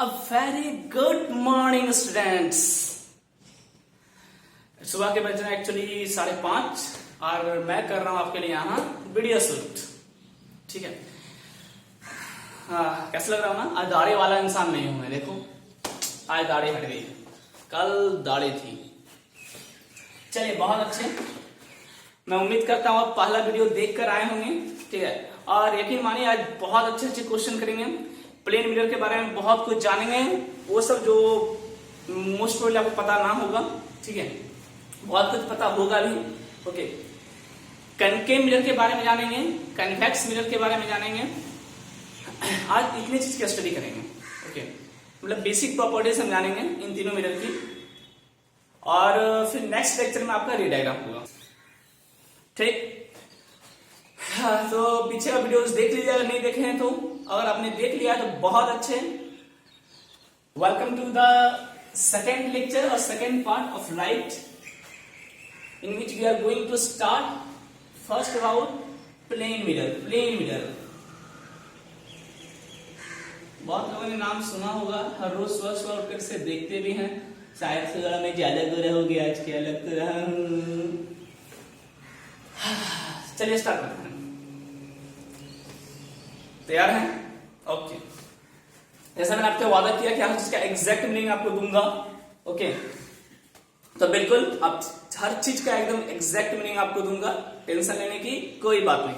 A very good morning students। सुबह के बज रहे हैं एक्चुअली 5:30 और मैं कर रहा हूं आपके लिए यहाँ वीडियो शूट। ठीक है, कैसा लग रहा हूं ना? आज दाढ़ी वाला इंसान नहीं हूं मैं। देखो आज दाढ़ी हट गई, कल दाढ़ी थी। चलिए बहुत अच्छे, मैं उम्मीद करता हूँ आप पहला वीडियो देख कर आए होंगे। ठीक है, और यकीन मानिए आज बहुत अच्छे अच्छे क्वेश्चन करेंगे, प्लेन मिरर के बारे में बहुत कुछ जानेंगे, वो सब जो मोस्ट प्रोबेबली आपको पता ना होगा। ठीक है, बहुत कुछ पता होगा भी। ओके, कनकेव मिरर के बारे में जानेंगे, कन्वेक्स मिरर के बारे में जानेंगे। आज इतनी चीज की स्टडी करेंगे। ओके, मतलब बेसिक प्रॉपर्टीज हम जानेंगे इन तीनों मिरर की, और फिर नेक्स्ट लेक्चर में आपका रीडायग्राम होगा। ठीक, तो पीछे का वीडियोस देख लीजिए अगर नहीं देखे हैं तो। अगर आपने देख लिया तो बहुत अच्छे। Welcome to the second lecture और second part of light, in which we are going to start first about plane mirror. Plane mirror बहुत लोगों ने नाम सुना होगा, हर रोज सुबह सुबह उठकर से देखते भी हैं। शायद से जरा मैं ज्यादा गोरा हो गया आज, क्या लग रहा हूं। चलिए स्टार्ट करते हैं। तैयार हैं? ओके, जैसा मैंने आपसे वादा किया कि हर चीज का एग्जैक्ट मीनिंग आपको दूंगा। ओके, तो बिल्कुल आप हर चीज का एकदम एग्जैक्ट मीनिंग आपको दूंगा, टेंशन लेने की कोई बात नहीं।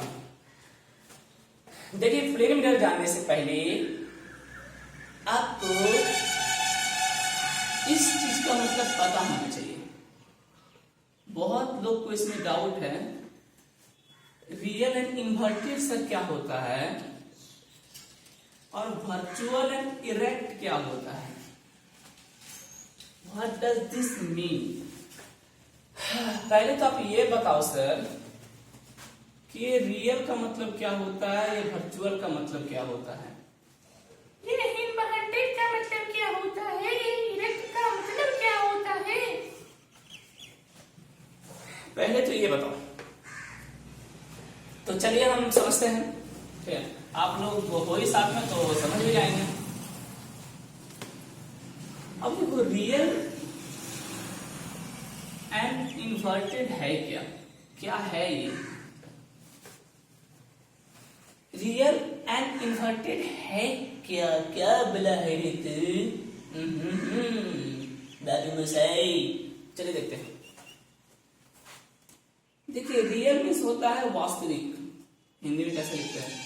देखिए, प्लेन मिरर जानने से पहले आपको इस चीज का मतलब पता होना चाहिए। बहुत लोग को इसमें डाउट है, रियल एंड इन्वर्टेड सर क्या होता है और वर्चुअल एंड इरेक्ट क्या होता है। What does this mean? पहले तो आप ये बताओ सर कि रियल का मतलब क्या होता है, ये वर्चुअल का मतलब क्या होता है, ये इन्वर्टेड का मतलब क्या होता है, ये इरेक्ट का मतलब क्या होता है। पहले तो ये बताओ। तो चलिए हम समझते हैं। ठीक है, आप लोग हो ही साथ में तो समझ भी जाएंगे। अब देखो, रियल एंड इन्वर्टेड है क्या? क्या है ये? रियल एंड इन्वर्टेड है क्या? क्या बोला है रे तू? दादू मसाई। चलिए देखते हैं। देखिए, रियल मीन्स होता है वास्तविक। हिंदी में कैसे लिखते हैं?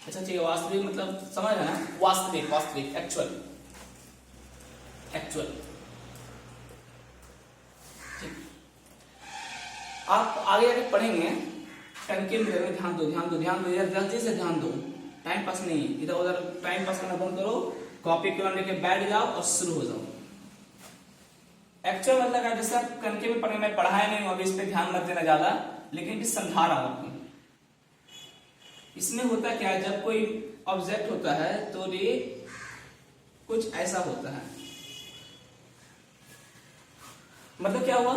अच्छा ठीक है, वास्तविक मतलब समझ है ना? वास्तविक, वास्तविक, एक्चुअल, एक्चुअल। ठीक, आप आगे आगे पढ़ेंगे। कनकेव मिरर में ध्यान दो, ध्यान दो, ध्यान दो, यार जल्दी से ध्यान दो। टाइम पास नहीं, इधर उधर टाइम पास करना बंद करो, कॉपी कलम लेके बैठ जाओ और शुरू हो जाओ। एक्चुअल मतलब जैसे आप कनकेव में पढ़े, मैं पढ़ाया नहीं हूं, अभी इस पे ध्यान मत देना ज्यादा, लेकिन समझा रहा हूं आपको। इसमें होता क्या है, जब कोई ऑब्जेक्ट होता है तो रे कुछ ऐसा होता है। मतलब क्या हुआ,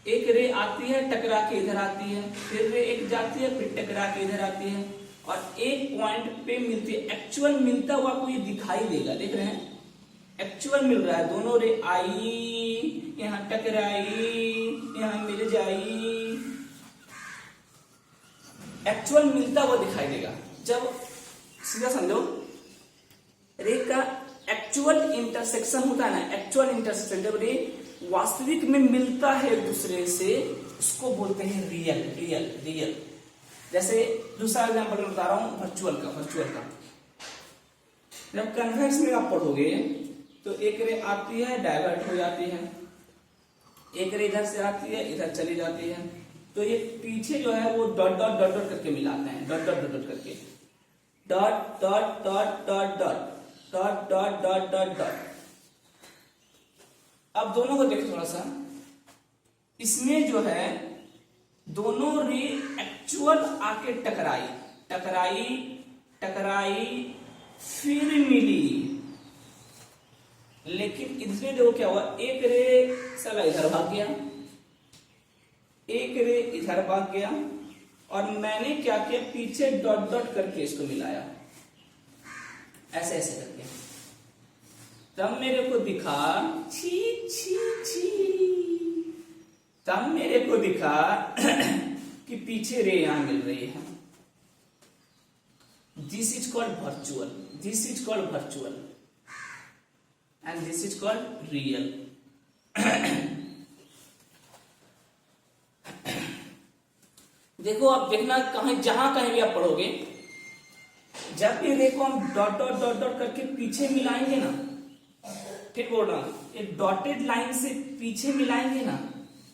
एक रे आती है, टकरा के इधर आती है, फिर रे एक जाती है, फिर टकरा के इधर आती है, और एक पॉइंट पे मिलती है। एक्चुअल मिलता हुआ आपको ये दिखाई देगा, देख रहे हैं? एक्चुअल मिल रहा है, दोनों रे आई, यहां टकराई, यहां मिल जाई, एक्चुअल मिलता हुआ दिखाई देगा। जब सीधा समझो, रे का एक्चुअल इंटरसेक्शन होता है ना, एक्चुअल इंटरसेक्शन, जब रे वास्तविक में मिलता है एक दूसरे से, उसको बोलते हैं रियल। Real, real. जैसे दूसरा एग्जांपल बता रहा हूं, वर्चुअल का। वर्चुअल का जब कन्वेक्स में आप पढ़ोगे तो एक रे आती है, डाइवर्ट हो जाती है, एक रे इधर से आती है, इधर चली जाती है, तो ये पीछे जो है वो डॉट डॉट डॉट डॉट करके मिलाते हैं, डॉट डॉट डॉट डॉट करके, dot dot dot dot dot dot dot dot dot dot. अब दोनों को देखो थोड़ा सा, इसमें जो है दोनों रे एक्चुअल आके टकराई, टकराई, टकराई, फिर मिली, लेकिन इसमें देखो क्या हुआ, एक रे साला इधर भाग गया, एक रे इधर भाग गया, और मैंने क्या किया, पीछे डॉट डॉट करके इसको मिलाया, ऐसे ऐसे करके। तब मेरे को दिखा, छी छी छी, तब मेरे को दिखा कि पीछे रे यहां मिल रही है। This is called virtual, this is called virtual and this is called real. देखो आप देखना, कहीं जहां कहीं भी आप पढ़ोगे, जब भी रे को हम डॉट डॉट डॉट डॉट करके पीछे मिलाएंगे ना, ठीक बोल रहा हूं, एक डॉटेड लाइन से पीछे मिलाएंगे ना,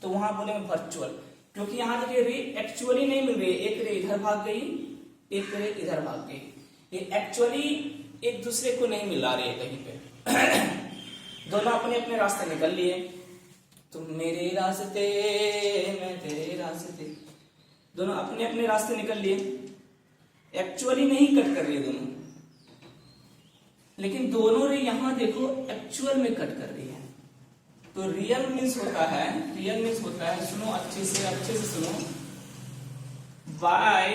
तो वहां बोलेंगे वर्चुअल। क्योंकि यहां देखिए रे एक्चुअली नहीं मिल रही, एक रे इधर भाग गई, एक रे इधर भाग गई, ये एक्चुअली एक दूसरे को नहीं मिला रही है कहीं पे। दोनों अपने अपने रास्ते निकल लिए, तुम मेरे रास्ते मैं तेरे रास्ते, दोनों अपने अपने रास्ते निकल लिए, एक्चुअली नहीं कट कर रही है दोनों, लेकिन दोनों रे यहां देखो एक्चुअल में कट कर रही है। तो रियल मीन्स होता है, रियल मीन्स होता है, सुनो अच्छे से सुनो, बाय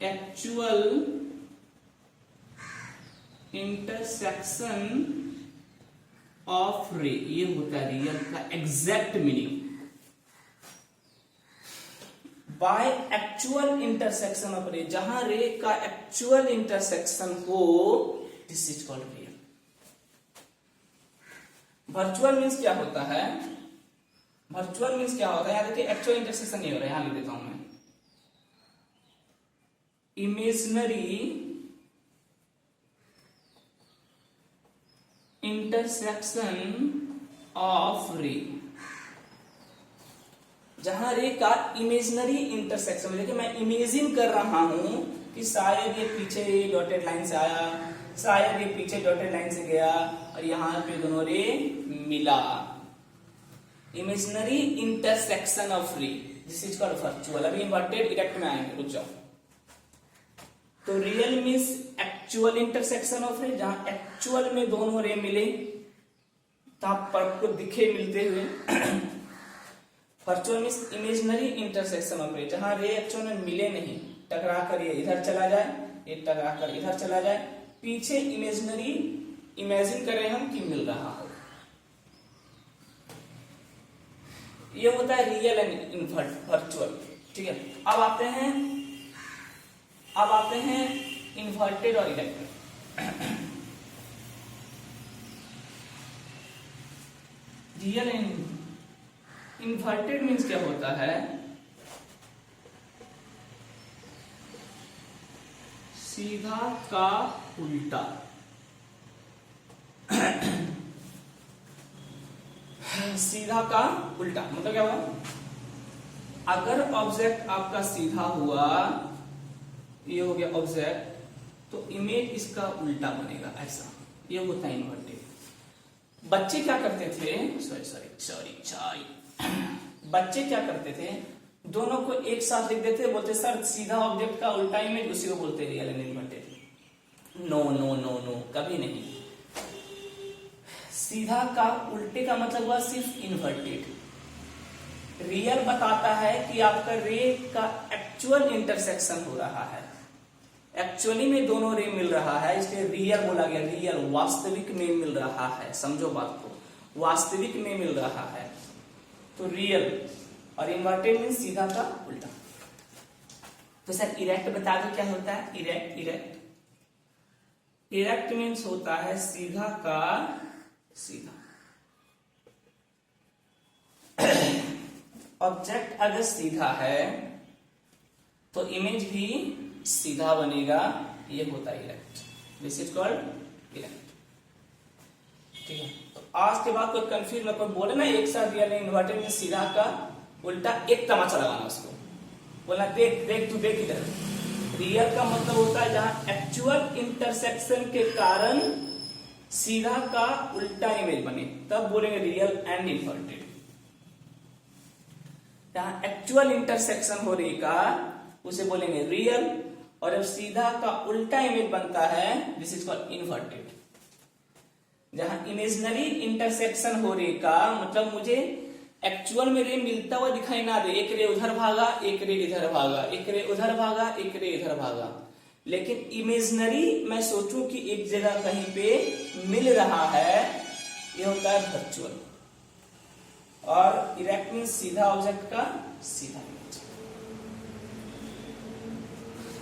एक्चुअल इंटरसेक्शन ऑफ रे, ये होता है रियल का exact meaning. By actual intersection of रे, जहां रे का एक्चुअल इंटरसेक्शन हो, this is called real. Virtual means क्या होता है, वर्चुअल मीन्स क्या होता है, यहां देखिए एक्चुअल इंटरसेक्शन नहीं हो रहा है, यहां लिख देता हूं मैं, इमेजिनरी इंटरसेक्शन ऑफ रे, जहां रे का इमेजिनरी इंटरसेक्शन, देखिए मैं इमेजिन कर रहा हूं कि शायद ये पीछे डॉटेड लाइन से आया, शायद ये पीछे डॉटेड लाइन से गया, और यहां पे दोनों रे मिला। इमेजिनरी इंटरसेक्शन ऑफ रे, दिस इज कॉल्ड वर्चुअल। अभी इन्वर्टेड इरेक्ट में आएंगे, रुक जाओ। तो real means actual intersection of रे, जहां एक्चुअल में दोनों रे मिले, तब पर को दिखे मिलते हुए। Virtual means imaginary intersection of रे, जहां रे एक्चुअल में मिले नहीं, टकरा कर ये इधर चला जाए, ये टकरा कर इधर चला जाए, पीछे इमेजिनरी इमेजिन करें हम कि मिल रहा हो, ये होता है रियल एंड वर्चुअल। ठीक है, अब आते हैं इन्वर्टेड और erected. Real and inverted means क्या होता है, सीधा का उल्टा। सीधा का उल्टा मतलब क्या हुआ, अगर ऑब्जेक्ट आपका सीधा हुआ, ये हो गया ऑब्जेक्ट, तो इमेज इसका उल्टा बनेगा, ऐसा, ये होता है इन्वर्टेड। बच्चे क्या करते थे, सॉरी, बच्चे क्या करते थे, दोनों को एक साथ लिख देते, बोलते सर सीधा ऑब्जेक्ट का उल्टा इमेज, उसी को बोलते real and inverted. No no no no, कभी नहीं। सीधा का उल्टे का मतलब हुआ सिर्फ इन्वर्टेड। रियल बताता है कि आपका रे का एक्चुअल इंटरसेक्शन हो रहा है, एक्चुअली में दोनों रे मिल रहा है, इसलिए रियल बोला गया, रियल वास्तविक में मिल रहा है, समझो बात को, वास्तविक में मिल रहा है, तो रियल। और इन्वर्टेड मीन सीधा का उल्टा। तो सर इरेक्ट बता दो क्या होता है, इरेक्ट मीन्स होता है सीधा का सीधा। ऑब्जेक्ट अगर सीधा है तो इमेज भी सीधा बनेगा, ये होता है erect, this is called erect. ठीक है, तो आज के बाद कोई कंफ्यूज ना, कोई बोले ना एक साथ रियल इन्वर्टेड में सीधा का उल्टा, एक तमाचा लगाना उसको, बोला देख देख तू देख इधर। रियल का मतलब होता है जहां एक्चुअल इंटरसेक्शन के कारण सीधा का उल्टा इमेज बने, तब बोलेंगे रियल एंड इन्वर्टेड। जहां एक्चुअल इंटरसेक्शन हो रही का, उसे बोलेंगे रियल, और जब सीधा का उल्टा इमेज बनता है, दिस इज कॉल्ड इन्वर्टेड। जहां इमेजिनरी इंटरसेक्शन हो रही का मतलब मुझे एक्चुअल में रे मिलता हुआ दिखाई ना दे, एक रे उधर भागा, एक रे इधर भागा, एक रे उधर भागा, एक रे इधर भागा, लेकिन इमेजनरी मैं सोचूं कि एक जगह कहीं पे मिल रहा है, ये होता है वर्चुअल। और इरेक्ट मीन्स सीधा ऑब्जेक्ट का सीधा इमेज।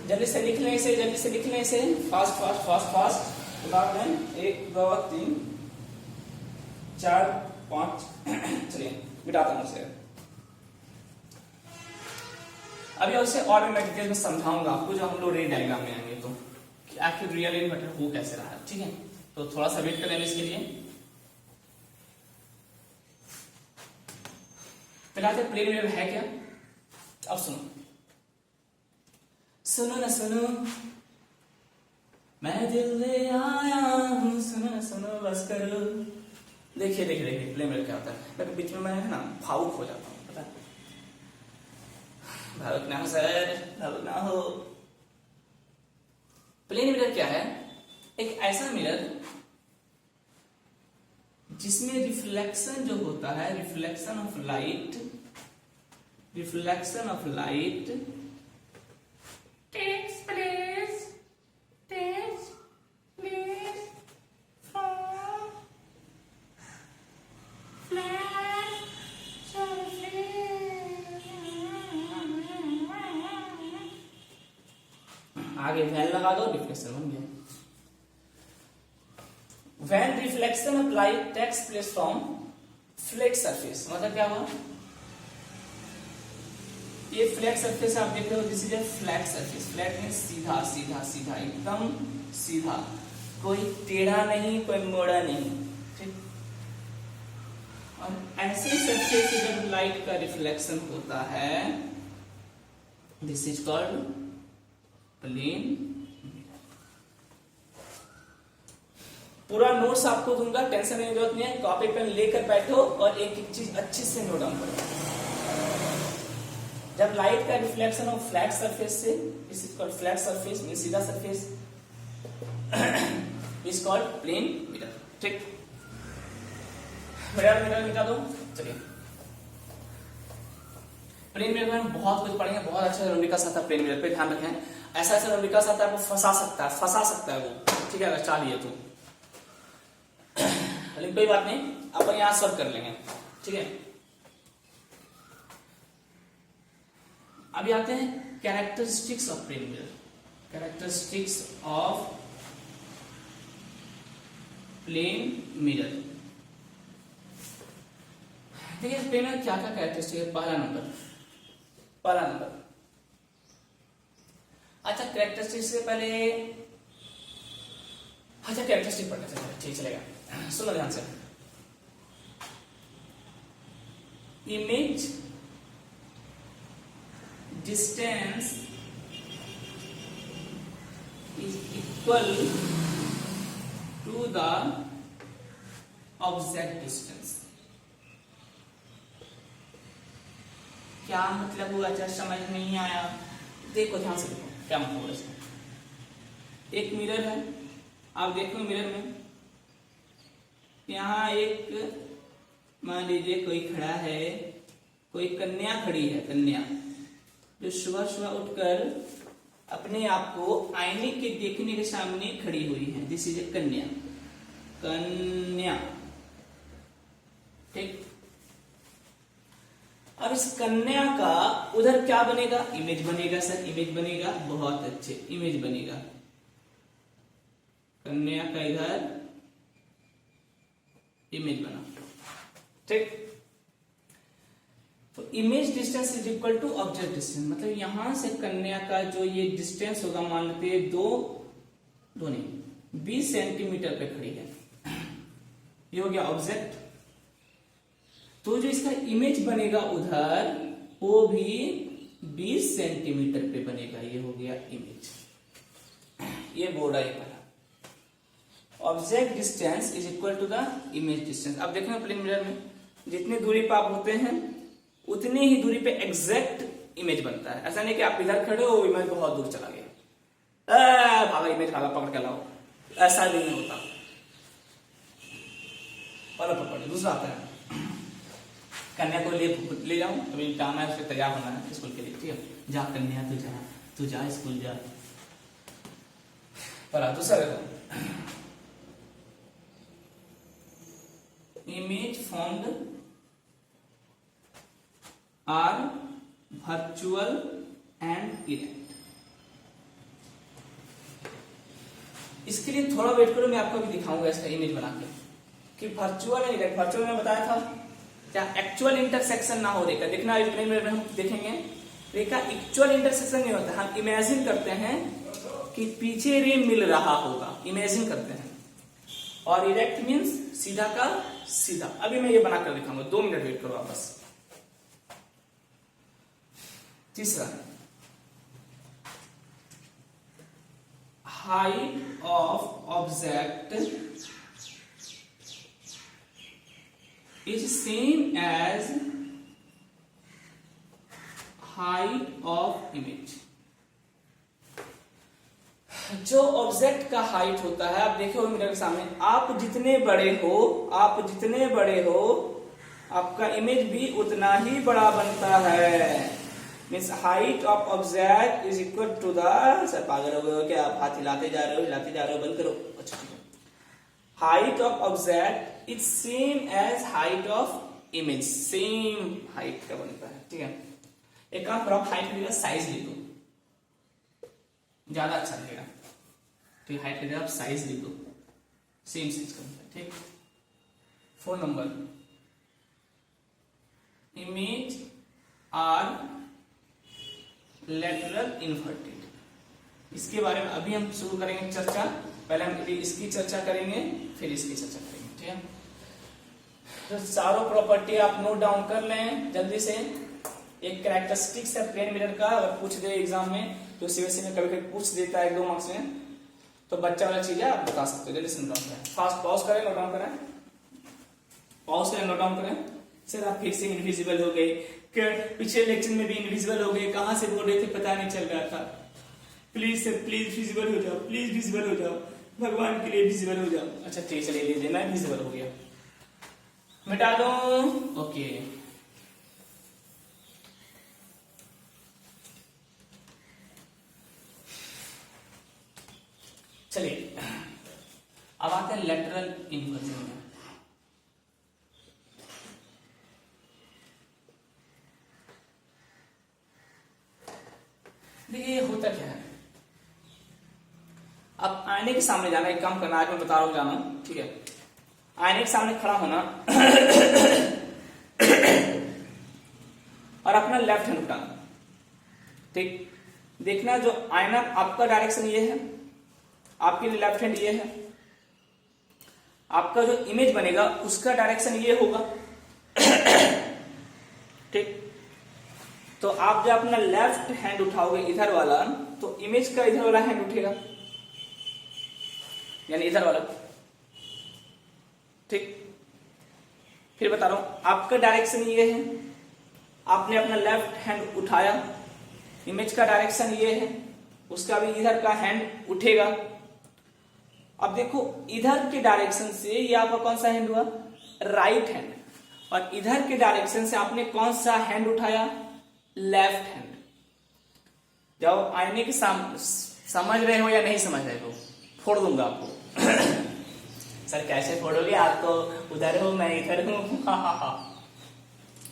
जल्दी से लिख लें इसे, जल्दी से लिख लें इसे, फास्ट फास्ट फास्ट फास्ट। उदाहरण दें 1 2 3 4 5 चलिए मिटाता हूं उसे। अभी उसे और भी मैं डिटेल में समझाऊंगा आपको जब हम लोग रे डायग्राम में आएंगे तो, कि आखिर रियल इन्वर्टर हो कैसे रहा है। ठीक है, तो थोड़ा सा वेट करेंगे इसके लिए। फिलहाल प्लेन वेव है क्या, अब सुनो, सुनो ना सुनो, मैं दिल ले आया हूं, सुनो ना सुनो बस करो। देखिए देखिए देखिए प्लेन वेव क्या होता है, लेकिन बीच में मैं है ना भावुक हो जाता हूं, पता है? भावुक ना हो सर, भावुक ना हो। प्लेन मिरर क्या है, एक ऐसा मिरर जिसमें रिफ्लेक्शन जो होता है, reflection of light, reflection of light takes place from flat surface। आगे वैन लगा दो, रिफ्लेक्शन बन गया। When reflection of light takes place from flat surface, मतलब क्या हुआ, ये फ्लैट सरफेस आप देख रहे हो, this is a flat surface. Flat means सीधा सीधा सीधा, एकदम सीधा, कोई टेढ़ा नहीं, कोई मोड़ा नहीं। ठीक, और ऐसे सरफेस से जब लाइट का रिफ्लेक्शन होता है, दिस इज कॉल्ड प्लेन। पूरा नोट्स आपको दूंगा, टेंशन लेने की जरूरत नहीं है, कॉपी पेन लेकर बैठो और एक एक चीज अच्छे से नोट डाउन करो। जब लाइट का रिफ्लेक्शन हो फ्लैट सरफेस से, this is called flat surface, means सीधा surface, is called plane mirror. ठीक, मिरर मिरर मिटा दो। चलिए प्लेन मिरर में हम बहुत कुछ पढ़ेंगे, बहुत अच्छा रूबिकस आता है प्लेन मिरर पे, ध्यान रखें। ऐसा ऐसा रूबिकस आता है वो फंसा सकता है वो, ठीक है, अगर चाह लिए तो, लेकिन कोई बात नहीं, अपन यहां सॉल्व कर लेंगे। ठीक है, अभी आते हैं characteristics of plane mirror. Characteristics of plane mirror. देखिए प्लेन मिरर क्या क्या कैरेक्टरिस्टिक है। पहला नंबर, अच्छा कैरेक्टरिस्टिक से पहले, अच्छा कैरेक्टरिस्टिक पढ़ना चलेगा, ठीक चलेगा, सुनो ध्यान से। Image distance is equal to the object distance। क्या मतलब हुआ, अच्छा समझ नहीं आया, देखो ध्यान से देखो क्या मतलब हुआ इसमें। एक मिरर है, आप देखो मिरर में यहाँ एक, मान लीजिए कोई खड़ा है, कोई कन्या खड़ी है, कन्या जो सुबह सुबह उठकर अपने आप को आईने के देखने के सामने खड़ी हुई है, दिस इज ए कन्या, कन्या। ठीक, अब इस कन्या का उधर क्या बनेगा, इमेज बनेगा सर, इमेज बनेगा, बहुत अच्छे, इमेज बनेगा कन्या का, इधर इमेज बना। ठीक, तो image distance is equal to object distance, मतलब यहां से कन्या का जो ये डिस्टेंस होगा, मान लेते हैं 20 सेंटीमीटर पे खड़ी है, ये हो गया ऑब्जेक्ट। तो जो इसका इमेज बनेगा उधर, वो भी 20 सेंटीमीटर पे बनेगा, ये हो गया इमेज। ये बोर्ड है पहला, object distance is equal to the image distance. अब देखना प्लेन मिरर में जितनी दूरी पर आप होते हैं उतनी ही दूरी पे एग्जैक्ट इमेज बनता है। ऐसा नहीं कि आप इधर खड़े हो, इमेज बहुत दूर चला गया, भागा इमेज, भागा पकड़ के लाओ, ऐसा भी नहीं होता। और पकड़ दूसरा आता है, कन्या को ले जाऊं, अभी काम है, उसके तैयार होना है स्कूल के लिए, ठीक है, जा कन्या तू जा स्कूल जा, पढ़ा दूसरा देखो, image formed are virtual and erect. इसके लिए थोड़ा वेट करो, मैं आपको भी दिखाऊंगा इसका इमेज बना के कि वर्चुअल एंड इरेक्ट। वर्चुअल में बताया था क्या एक्चुअल इंटरसेक्शन ना हो रेखा, देखना रिप्लेन में हम देखेंगे, रेखा एक्चुअल इंटरसेक्शन नहीं होता, हम इमेजिन करते हैं कि पीछे रे मिल रहा होगा, इमेजिन करते हैं। और इरेक्ट मीन्स सीधा का सीधा। अभी मैं ये बनाकर दिखाऊंगा, 2 मिनट वेट करो वापस। तीसरा, height of object is same as height of image. जो ऑब्जेक्ट का हाइट होता है, आप देखे हो मिरर के सामने, आप जितने बड़े हो आपका इमेज भी उतना ही बड़ा बनता है। Means height of object is equal to the, sir पागल हो गए हो क्या, आप हाथ हिलाते जा रहे हो, बंद करो। अच्छा ठीक है, height of object is same as height of image, same height का बनता है। ठीक है, एक काम करो, हाइट का साइज ले दो, ज्यादा अच्छा लगेगा। तो हाइट का आप साइज ले दो, सेम साइज का बनता है। ठीक, 4 number, image are lateral inverted. इसके बारे में अभी हम शुरू करेंगे चर्चा, पहले हम इसकी चर्चा करेंगे फिर इसकी चर्चा करेंगे। ठीक है, तो चारों प्रॉपर्टी आप नोट डाउन कर लें जल्दी से। एक कैरेक्टरिस्टिक्स है प्लेन मिरर का, अगर पूछ दे एग्जाम में तो सीबीएसई में कभी कभी पूछ देता है 1-2 मार्क्स में, तो बच्चा वाला चीज है, आप बता सकते हो। जल्दी से नोट डाउन करें, फास्ट पॉज करें, नोट डाउन करें, पॉज करें, नोट डाउन करें। सर आप फिर से इनविजिबल हो गए, पिछले लेक्चर में भी इनविजिबल हो गए, कहां से बोल रहे थे पता नहीं चल रहा था। प्लीज सर प्लीज विजिबल हो जाओ, प्लीज विजिबल हो जाओ, भगवान के लिए विजिबल हो जाओ। अच्छा ठीक, चलिए ले लेना, विजिबल हो गया, मिटा दो। ओके, चलिए अब आते हैं लेटरल इन्वर्जन में। देखिए होता क्या है, अब आईने के सामने जाना, एक काम करना, आज मैं बता रहा हूं जाना। ठीक है, आईने के सामने खड़ा होना और अपना लेफ्ट हैंड उठाना। ठीक, देखना जो आईना आपका डायरेक्शन ये है, आपके लिए लेफ्ट हैंड ये है, आपका जो इमेज बनेगा उसका डायरेक्शन ये होगा। ठीक, तो आप जब अपना लेफ्ट हैंड उठाओगे इधर वाला, तो इमेज का इधर वाला हैंड उठेगा, यानी इधर वाला। ठीक, फिर बता रहा हूं, आपका डायरेक्शन ये है, आपने अपना लेफ्ट हैंड उठाया, इमेज का डायरेक्शन ये है, उसका भी इधर का हैंड उठेगा। अब देखो इधर के डायरेक्शन से ये आपका कौन सा हैंड हुआ, राइट हैंड, और इधर के डायरेक्शन से आपने कौन सा हैंड उठाया, लेफ्ट हैंड। जब आईने के सामने, समझ रहे हो या नहीं समझ रहे हो, फोड़ दूंगा आपको। सर कैसे फोड़ोगे, आप तो उधर हो मैं इधर हूं।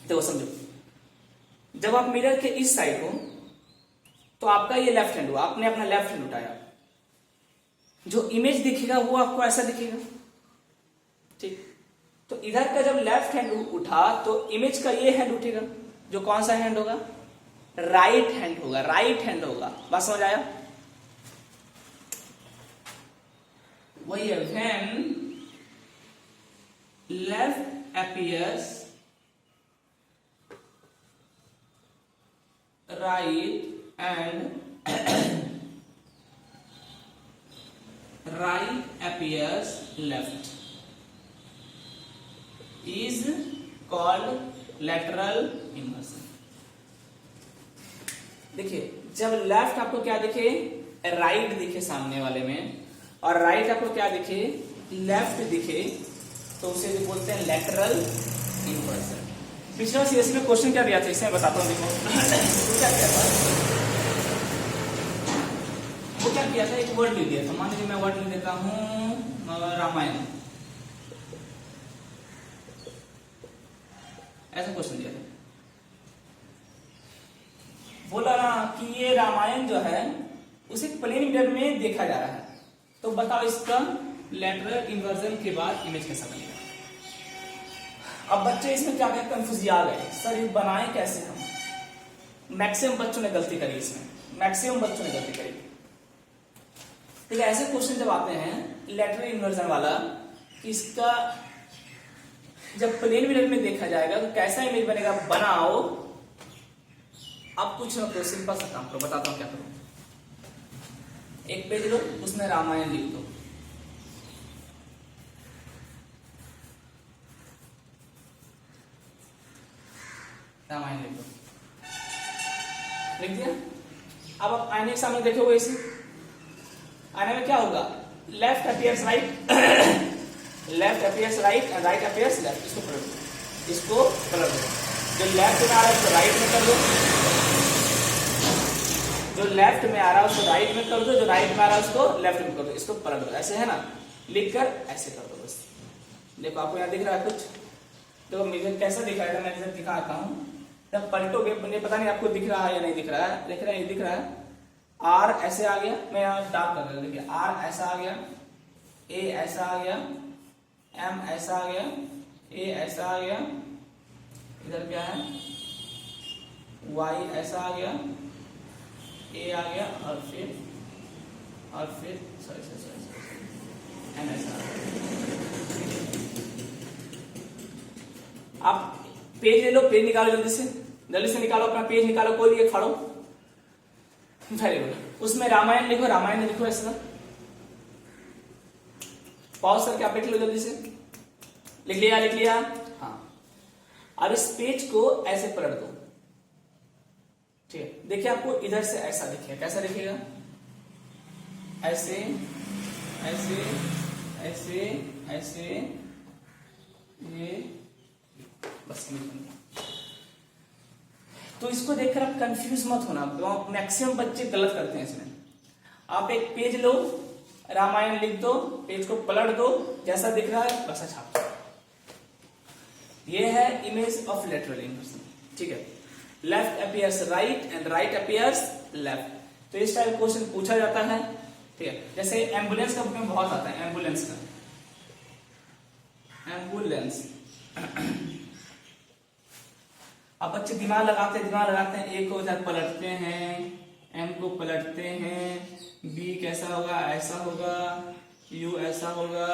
तो समझो, जब आप मिरर के इस साइड हो तो आपका ये लेफ्ट हैंड हुआ, आपने अपना लेफ्ट हैंड उठाया, जो इमेज दिखेगा वो आपको ऐसा दिखेगा। ठीक, तो इधर का जब लेफ्ट हैंड उठा तो इमेज का ये हैंड उठेगा, जो कौन सा हैंड होगा, राइट हैंड होगा, राइट हैंड होगा। बात समझ आया? वही है, when left appears right and right appears left is called lateral inversion। देखिए जब लेफ्ट आपको क्या दिखे, राइट दिखे सामने वाले में, और राइट आपको क्या दिखे, लेफ्ट दिखे, तो उसे भी बोलते हैं लेटरल इन्वर्जन। पिछले सीएससी में क्वेश्चन क्या दिया था, इसमें बताता हूँ। देखो क्या दिया था, वो क्या किया था, एक वर्ड लिख दिया था। मान लीजिए मैं वर्ड लिख देता हूं रामायण, ऐसा क्वेश्चन दिया था। बोला ना कि ये रामायण जो है उसे प्लेन मीटर में देखा जा रहा है, तो बताओ इसका लेटरल इन्वर्जन के बाद इमेज कैसा बनेगा। अब बच्चे इसमें क्या क्या कंफ्यूज आ गए, सर ये बनाए कैसे हम। मैक्सिमम बच्चों ने गलती करी इसमें, मैक्सिमम बच्चों ने गलती करी। ठीक है, ऐसे क्वेश्चन जब आते हैं लेटरल इन्वर्जन वाला कि इसका जब प्लेन मिरर में देखा जाएगा तो कैसा इमेज बनेगा, बनाओ। अब कुछ ना कुछ सिंपल सा काम करो, बताता हूं क्या करो। एक पेज लो, उसमें रामायण लिख दो। रामायण लिख दो, लिख दिया। अब आप आईने के सामने देखोगे इसे, आईने में क्या होगा, left appears right, left appears right and right appears left. इसको पलट दो, इसको पलट दो। जो लेफ्ट में आ रहा है उसको राइट में कर दो, जो लेफ्ट में आ रहा है उसको राइट में कर दो, जो राइट में आ रहा है उसको लेफ्ट में कर दो। इसको पलट दो, ऐसे है ना, लिखकर ऐसे कर दो बस। देखो आपको यहाँ दिख रहा है कुछ, तो मुझे कैसा दिखाएगा, मैं इधर दिखाता हूँ। जब पलटोगे, मुझे पता नहीं आपको दिख रहा है या नहीं दिख रहा है, दिख रहा है, ये दिख रहा है। आर ऐसे आ गया, मैं यहाँ डार्क कर रहा हूँ, देखिए आर ऐसा आ गया, ए ऐसा आ गया, एम ऐसा आ गया, ए ऐसा आ गया, इधर क्या है, वाई ऐसा आ गया, ए आ गया, और फिर सॉरी एम ऐसा आ गया। आप पेज ले लो, पेज निकालो जल्दी से निकालो, अपना पेज निकालो, कोई भी एक फाड़ो। वेरी गुड, उसमें रामायण लिखो, रामायण लिखो ऐसा। पॉज करके आप लिख लो जल्दी से, लिख लिया। हाँ, अब इस पेज को ऐसे पलट दो। ठीक है, देखिए आपको इधर से ऐसा दिखेगा, कैसा दिखेगा, ऐसे ऐसे ऐसे ऐसे, ये बस। तो इसको देखकर आप कंफ्यूज मत होना, मैक्सिमम बच्चे गलत करते हैं इसमें। आप एक पेज लो, रामायण लिख दो, पेज को पलट दो, जैसा दिख रहा है वैसा छाप दो। ये है इमेज ऑफ लेटरल इन्वर्जन। ठीक है, left appears right and right appears left. तो इस टाइप क्वेश्चन पूछा जाता है। ठीक है, जैसे एम्बुलेंस का बुक में बहुत आता है, एम्बुलेंस का, एम्बुलेंस। अब बच्चे दिमाग लगाते हैं, ए को इधर पलटते हैं, एम को पलटते हैं, बी कैसा होगा, ऐसा होगा, यू ऐसा होगा,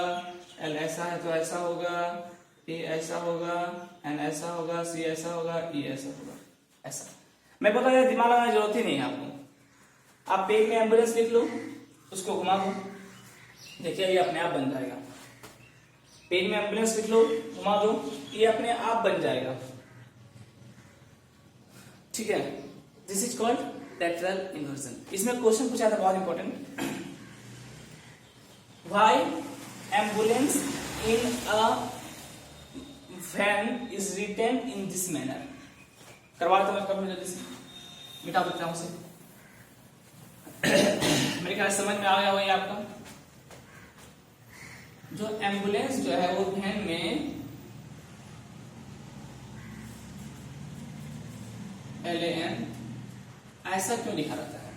एल ऐसा है तो ऐसा होगा, ए ऐसा होगा, एन ऐसा होगा, सी ऐसा होगा, ई ऐसा होगा, ऐसा। मैं बोलता हूँ दिमाग लगाने की जरूरत ही नहीं है आपको। आप पेज में एम्बुलेंस लिख लो, उसको घुमा दो, देखिए ये अपने आप बन जाएगा। पेज में एम्बुलेंस लिख लो, घुमा दो, ये अपने आप बन जाएगा। ठीक है, this is called lateral inversion. इसमें क्वेश्चन पूछा था बहुत important, why ambulance in a van is written in this manner. करवा देता मैं कब जल्दी से मिटा देता हूं उसे। मेरे ख्याल समझ में आ गया वही आपका। जो एम्बुलेंस जो है वो वैन में LAN ऐसा क्यों लिखा रहता है,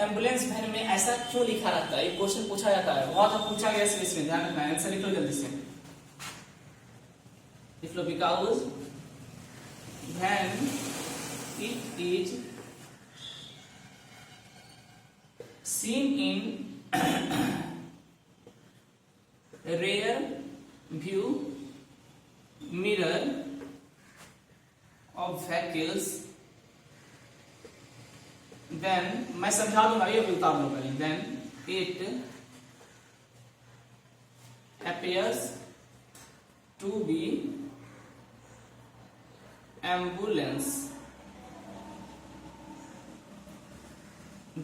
एम्बुलेंस वैन में ऐसा क्यों लिखा रहता है, ये क्वेश्चन पूछा जाता है, बहुत पूछा गया इसमें, ध्यान रखना। आंसर लिख लो जल्दी से, लिख लो, because when it is seen in rear view mirror of vehicles, then मैं समझा दूंगा, ये उतार लो पहले, then it appears to be ambulance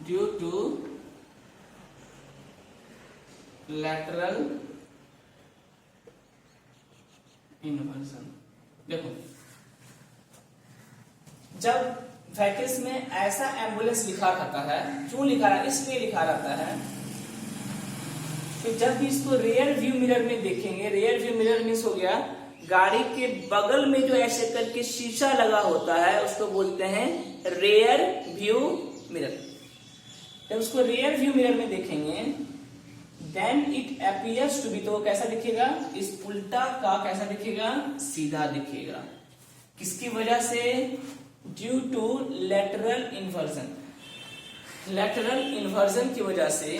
due to lateral inversion। देखो, जब व्हीकल्स में ऐसा एम्बुलेंस लिखा रहता है। क्यों लिखा रहा है? इसलिए लिखा रहता है कि जब भी इसको रेयर व्यू मिरर में देखेंगे, रेयर व्यू मिरर मींस हो गया गाड़ी के बगल में जो ऐसे करके शीशा लगा होता है उसको बोलते हैं रेयर व्यू मिरर। जब उसको रेयर व्यू मिरर में देखेंगे then it appears to be, तो कैसा दिखेगा? इस उल्टा का कैसा दिखेगा? सीधा दिखेगा। किसकी वजह से? Due to lateral inversion. Lateral inversion की वजह से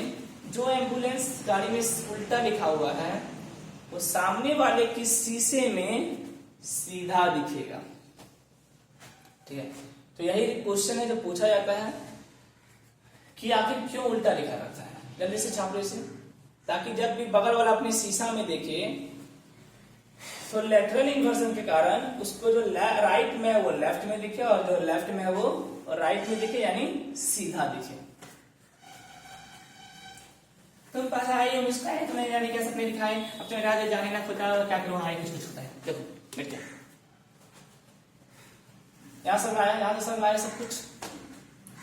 जो एम्बुलेंस गाड़ी में उल्टा लिखा हुआ है वो सामने वाले की शीशे में सीधा दिखेगा। ठीक है, तो यही क्वेश्चन है जो पूछा जाता है कि आखिर क्यों उल्टा लिखा रहता है। जल्दी से छाप लो इसे, ताकि जब भी बगल वाला अपने शीशा में देखे तो लेटरल इन्वर्जन के कारण उसको जो राइट में है वो लेफ्ट में दिखे और जो लेफ्ट में है वो राइट में दिखे, यानी सीधा दिखे। तुम पास आई हो इसका है, तुम्हें जाने क्या सपने दिखाए, अब तुम्हें राजा जाने ना खुदा क्या करूं, हाय कुछ कुछ होता है। देखो बैठ जा, यहाँ सब आया, यहाँ तो सब आया सब कुछ।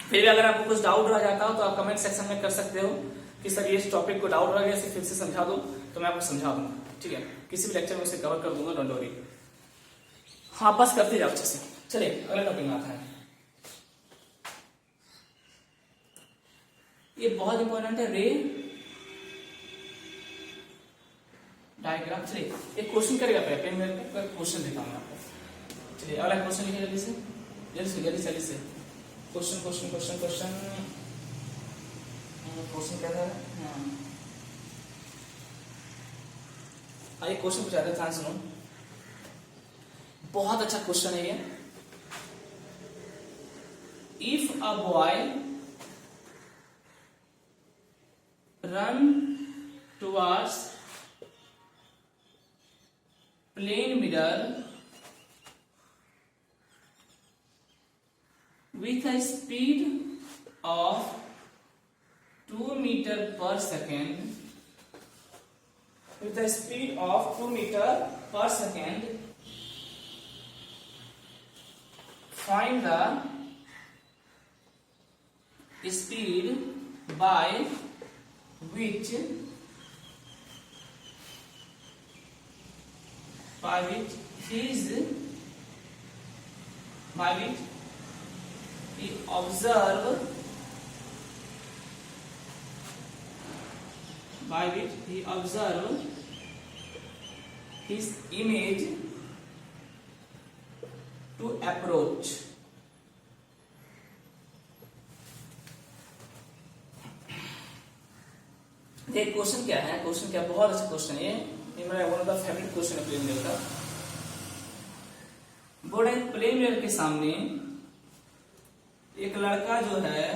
फिर भी अगर आपको कुछ डाउट रह जाता हो तो आप कमेंट सेक्शन में कर सकते हो कि सर ये इस टॉपिक को डाउट रह गया, इसे फिर से समझा दो, तो मैं आपको समझा दूंगा। ठीक है, किसी भी लेक्चर में उसे कवर कर दूंगा, डोंट वरी। हाँ बस करते जाओ अच्छे से। चलिए अगले टॉपिक में आता है, ये बहुत इंपॉर्टेंट है, रे डायग्राम। चलिए एक क्वेश्चन करेगा पेन में, क्वेश्चन देता हूँ आपको। चलिए अगला क्वेश्चन लिखिए जल्दी से, जल्दी से question question question question question क्या था? आइए क्वेश्चन पूछा था, ध्यान सुनो, बहुत अच्छा क्वेश्चन है ये। If a boy run towards plane mirror with a speed of 2 meter per second, with a speed of 2 meter per second, find the speed by which he observe his image to approach. देखिए question क्या है, question क्या, बहुत अच्छा question है ये मेरा one of the favourite question है प्लेन मिरर का। बोर्ड है प्लेन मिरर के सामने एक लड़का जो है,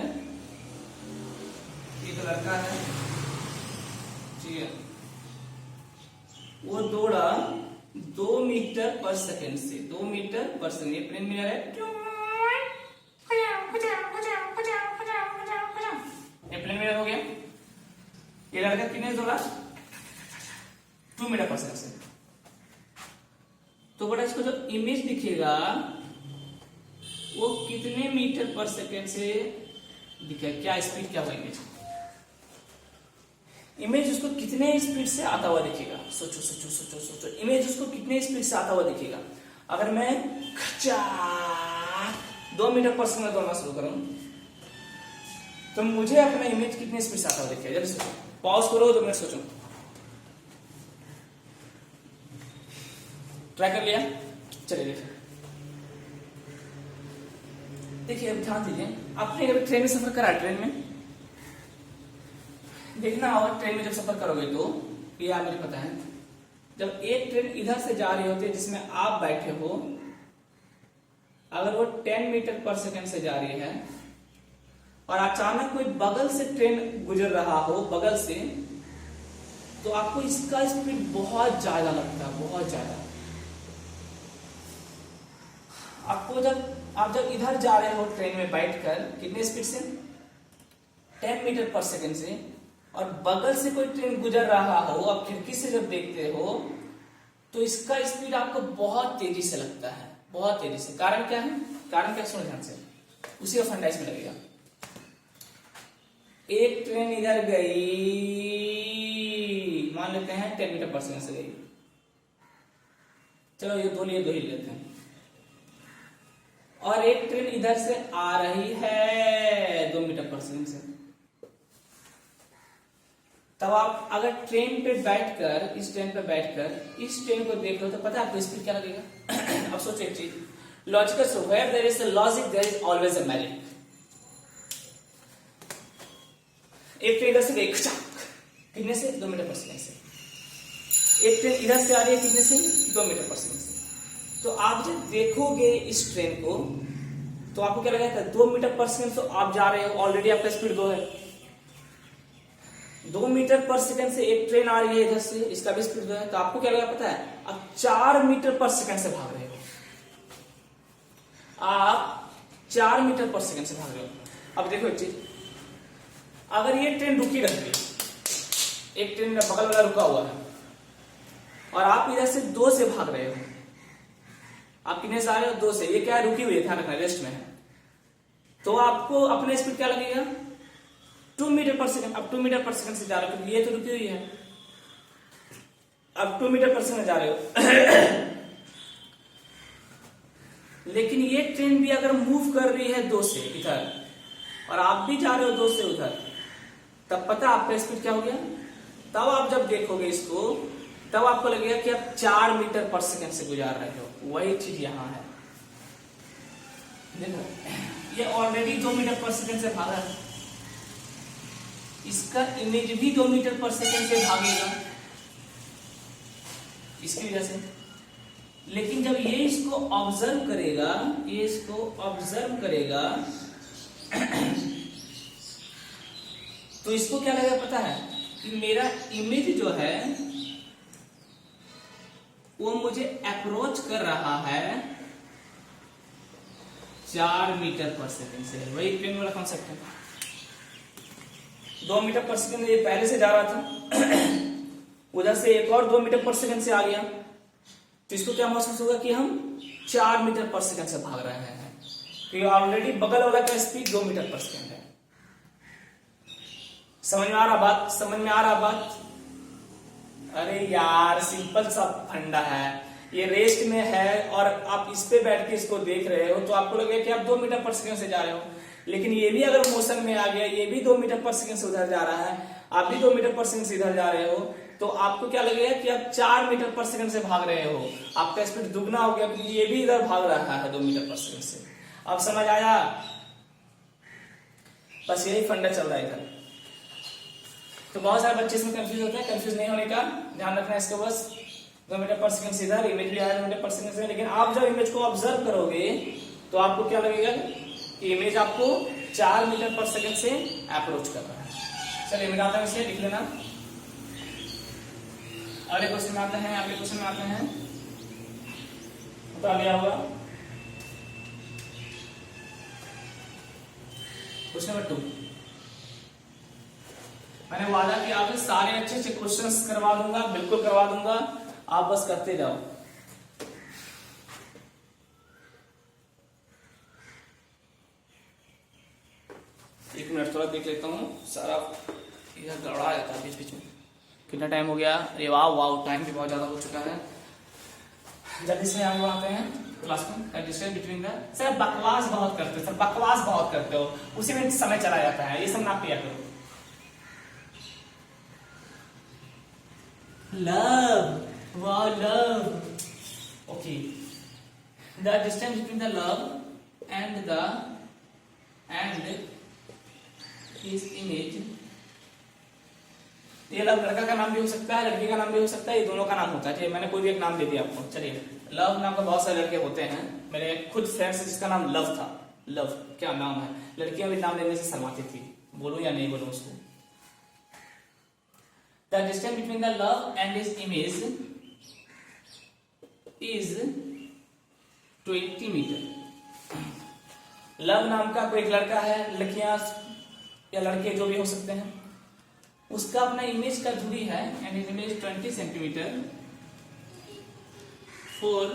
एक लड़का है, ठीक है, वो दौड़ा 2 मीटर पर सेकंड से, 2 मीटर पर सेकंड, ये प्लेन मिरर है, ये प्लेन मिरर हो गया। ये लड़का कितने दौड़ा? 2 मीटर पर सेकंड से। तो बड़ा इसको जो इमेज दिखेगा वो कितने मीटर पर सेकेंड से दिखेगा, क्या स्पीड, क्या होगा इमेज उसको कितने स्पीड से आता हुआ दिखेगा। सोचो सोचो सोचो सोचो, इमेज उसको कितने स्पीड से आता हुआ दिखेगा। अगर मैं 2 मीटर पर सेकेंड दौड़ना शुरू करूं तो मुझे अपना इमेज कितने स्पीड से आता हुआ दिखेगा। जल्दी सोचो, पॉज करो 2 मिनट सोचो, ट्राई कर लिया। चलिए देखिए अब ध्यान दीजिए, आपने कभी ट्रेन में सफर करा? ट्रेन में देखना होगा, ट्रेन में जब सफर करोगे तो ये आप मुझे पता है, जब एक ट्रेन इधर से जा रही होती है जिसमें आप बैठे हो, अगर वो 10 मीटर पर सेकंड से जा रही है और अचानक कोई बगल से ट्रेन गुजर रहा हो, बगल से, तो आपको इसका स्पीड बहुत ज्यादा लगता है, बहुत ज्यादा। आपको आप जब इधर जा रहे हो ट्रेन में बैठकर कितने स्पीड से? 10 मीटर पर सेकंड से, और बगल से कोई ट्रेन गुजर रहा हो, आप खिड़की से जब देखते हो तो इसका स्पीड आपको बहुत तेजी से लगता है, बहुत तेजी से। कारण क्या है? कारण क्या, सुनो ध्यान से। उसी का फंडा इसमें लगेगा। एक ट्रेन इधर गई, मान लेते हैं 10 मीटर पर सेकंड से गई, चलो ये दो ही लेते हैं, और एक ट्रेन इधर से आ रही है 2 मीटर पर सेकंड से। तब आप अगर ट्रेन पे बैठकर, इस ट्रेन पे बैठकर इस ट्रेन को देख लो तो पता है आपको स्पीड क्या लगेगा। अब सोचो एक चीज, logical, so where there is a logic there is always a magic. एक ट्रेन इधर से गई कितने से, 2 मीटर पर सेकंड से। एक ट्रेन इधर से आ रही है कितने से, 2 मीटर पर सेकंड से। तो आप जब देखोगे इस ट्रेन को तो आपको क्या लगेगा, 2 मीटर पर सेकंड, तो आप जा रहे हो, ऑलरेडी आपका स्पीड 2 है। 2 मीटर पर सेकंड से एक ट्रेन आ रही है इधर से, इसका भी स्पीड 2 है, तो आपको क्या लगेगा पता है, आप 4 मीटर पर सेकंड से भाग रहे हो, आप 4 मीटर पर सेकंड से भाग रहे हो। अब देखो एक चीज, अगर ये ट्रेन रुकी रहती, एक ट्रेन बगल वाला रुका हुआ है और आप इधर से 2 से भाग रहे हो, आप कितने से आ रहे हो, 2 से, ये क्या है, रुकी हुई है, ध्यान रखना, रेस्ट में है, तो आपको अपना स्पीड क्या लगेगा, 2 मीटर पर सेकंड। अब 2 मीटर पर सेकंड से जा रहे हो क्योंकि ये तो रुकी हुई है, अब 2 मीटर पर सेकंड जा रहे हो। लेकिन ये ट्रेन भी अगर मूव कर रही है 2 से इधर और आप भी जा रहे हो 2 से उधर, तब पता आपका स्पीड क्या हो गया। तब आप जब देखोगे इसको तब आपको लगेगा कि आप 4 मीटर पर सेकंड से गुजार रहे हो। वही चीज यहां है, देखो ये ऑलरेडी 2 मीटर पर सेकंड से भागा है, इसका इमेज भी 2 मीटर पर सेकंड से भागेगा इसकी वजह से। लेकिन जब ये इसको ऑब्जर्व करेगा, ये इसको ऑब्जर्व करेगा तो इसको क्या लगेगा पता है, कि मेरा इमेज जो है वो मुझे अप्रोच कर रहा है 4 मीटर पर सेकंड से। वही ट्रेन वाला कॉन्सेप्ट है, 2 मीटर पर सेकंड ये पहले से जा रहा था उधर से एक और 2 मीटर पर सेकंड से आ गया, तो इसको क्या महसूस होगा कि हम 4 मीटर पर सेकंड से भाग रहे हैं, क्योंकि ऑलरेडी बगल वाला का स्पीड 2 मीटर पर सेकंड है। समझ में आ रहा बात, समझ में आ रहा बात। अरे यार सिंपल सा फंडा है, ये रेस्ट में है और आप इस पे बैठ के इसको देख रहे हो तो आपको लगेगा कि आप 2 मीटर पर सेकंड से जा रहे हो, लेकिन ये भी अगर मोशन में आ गया, ये भी 2 मीटर पर सेकंड से उधर जा रहा है, आप भी 2 मीटर पर सेकंड से इधर जा रहे हो, तो आपको क्या लगेगा कि आप 4 मीटर पर सेकंड से भाग रहे हो, आपका स्पीड दुगना हो गया क्योंकि ये भी इधर भाग रहा है 2 मीटर पर सेकंड से। अब समझ आया, बस यही फंडा चल रहा है इधर। तो बहुत सारे बच्चे इसमें कंफ्यूज होते हैं, कंफ्यूज नहीं होने का ध्यान रखना इसको, बस 2 मीटर पर सेकंड से इधर, इमेज भी आया 2 मीटर पर सेकंड से। लेकिन आप जब इमेज को ऑब्जर्व करोगे तो आपको क्या लगेगा कि इमेज आपको 4 मीटर पर सेकंड से अप्रोच कर रहा है। चलिए मिलाता हूं, इसे लिख लेना। अगले क्वेश्चन में आते हैं, अगले क्वेश्चन में आते हैं, बता लिया होगा। क्वेश्चन नंबर 2, मैंने वादा किया आपसे सारे अच्छे अच्छे क्वेश्चंस करवा दूंगा, बिल्कुल करवा दूंगा, आप बस करते जाओ। एक मिनट थोड़ा देख लेता हूँ, सारा इधर गड़बड़ा जाता है बीच बीच में। कितना टाइम हो गया, अरे वाह वाह, टाइम भी बहुत ज्यादा हो चुका है। जल्दी से आगे बढ़ाते हैं क्लास में। डिस्टेंस बिटवीन द, सर बकवास बहुत करते हो, सर बकवास बहुत करते हो, उसी में समय चला जाता है, ये सब ना किया करो। लव, वाह love, okay. The distance between the love and his image, ये लव लड़का का नाम भी हो सकता है, लड़की का नाम भी हो सकता है, ये दोनों का नाम होता है। चलिए मैंने कोई भी एक नाम दे दिया आपको। चलिए लव नाम का बहुत सारे लड़के होते हैं, मेरे खुद फ्रेंड्स जिसका नाम लव था। लव क्या नाम है, लड़कियां भी नाम लेने से शर्माती थी, बोलूं या नहीं बोलूं उसको। The distance between the love and his image is 20 metre. Luv नाम का कोई एक लड़का है, लड़कियां या लड़के जो भी हो सकते हैं, उसका अपना इमेज का दूरी है and his image 20 centimetre 4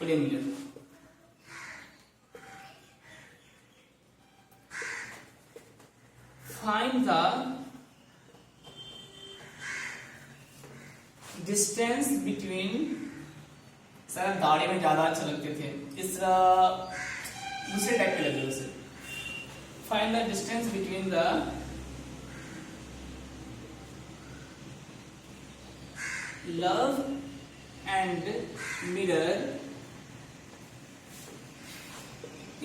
millimetre. Find the distance between, sir गाड़ी में ज्यादा अच्छे लगते थे, इस दूसरे टाइप के लगे उसे। Find the distance between the love and mirror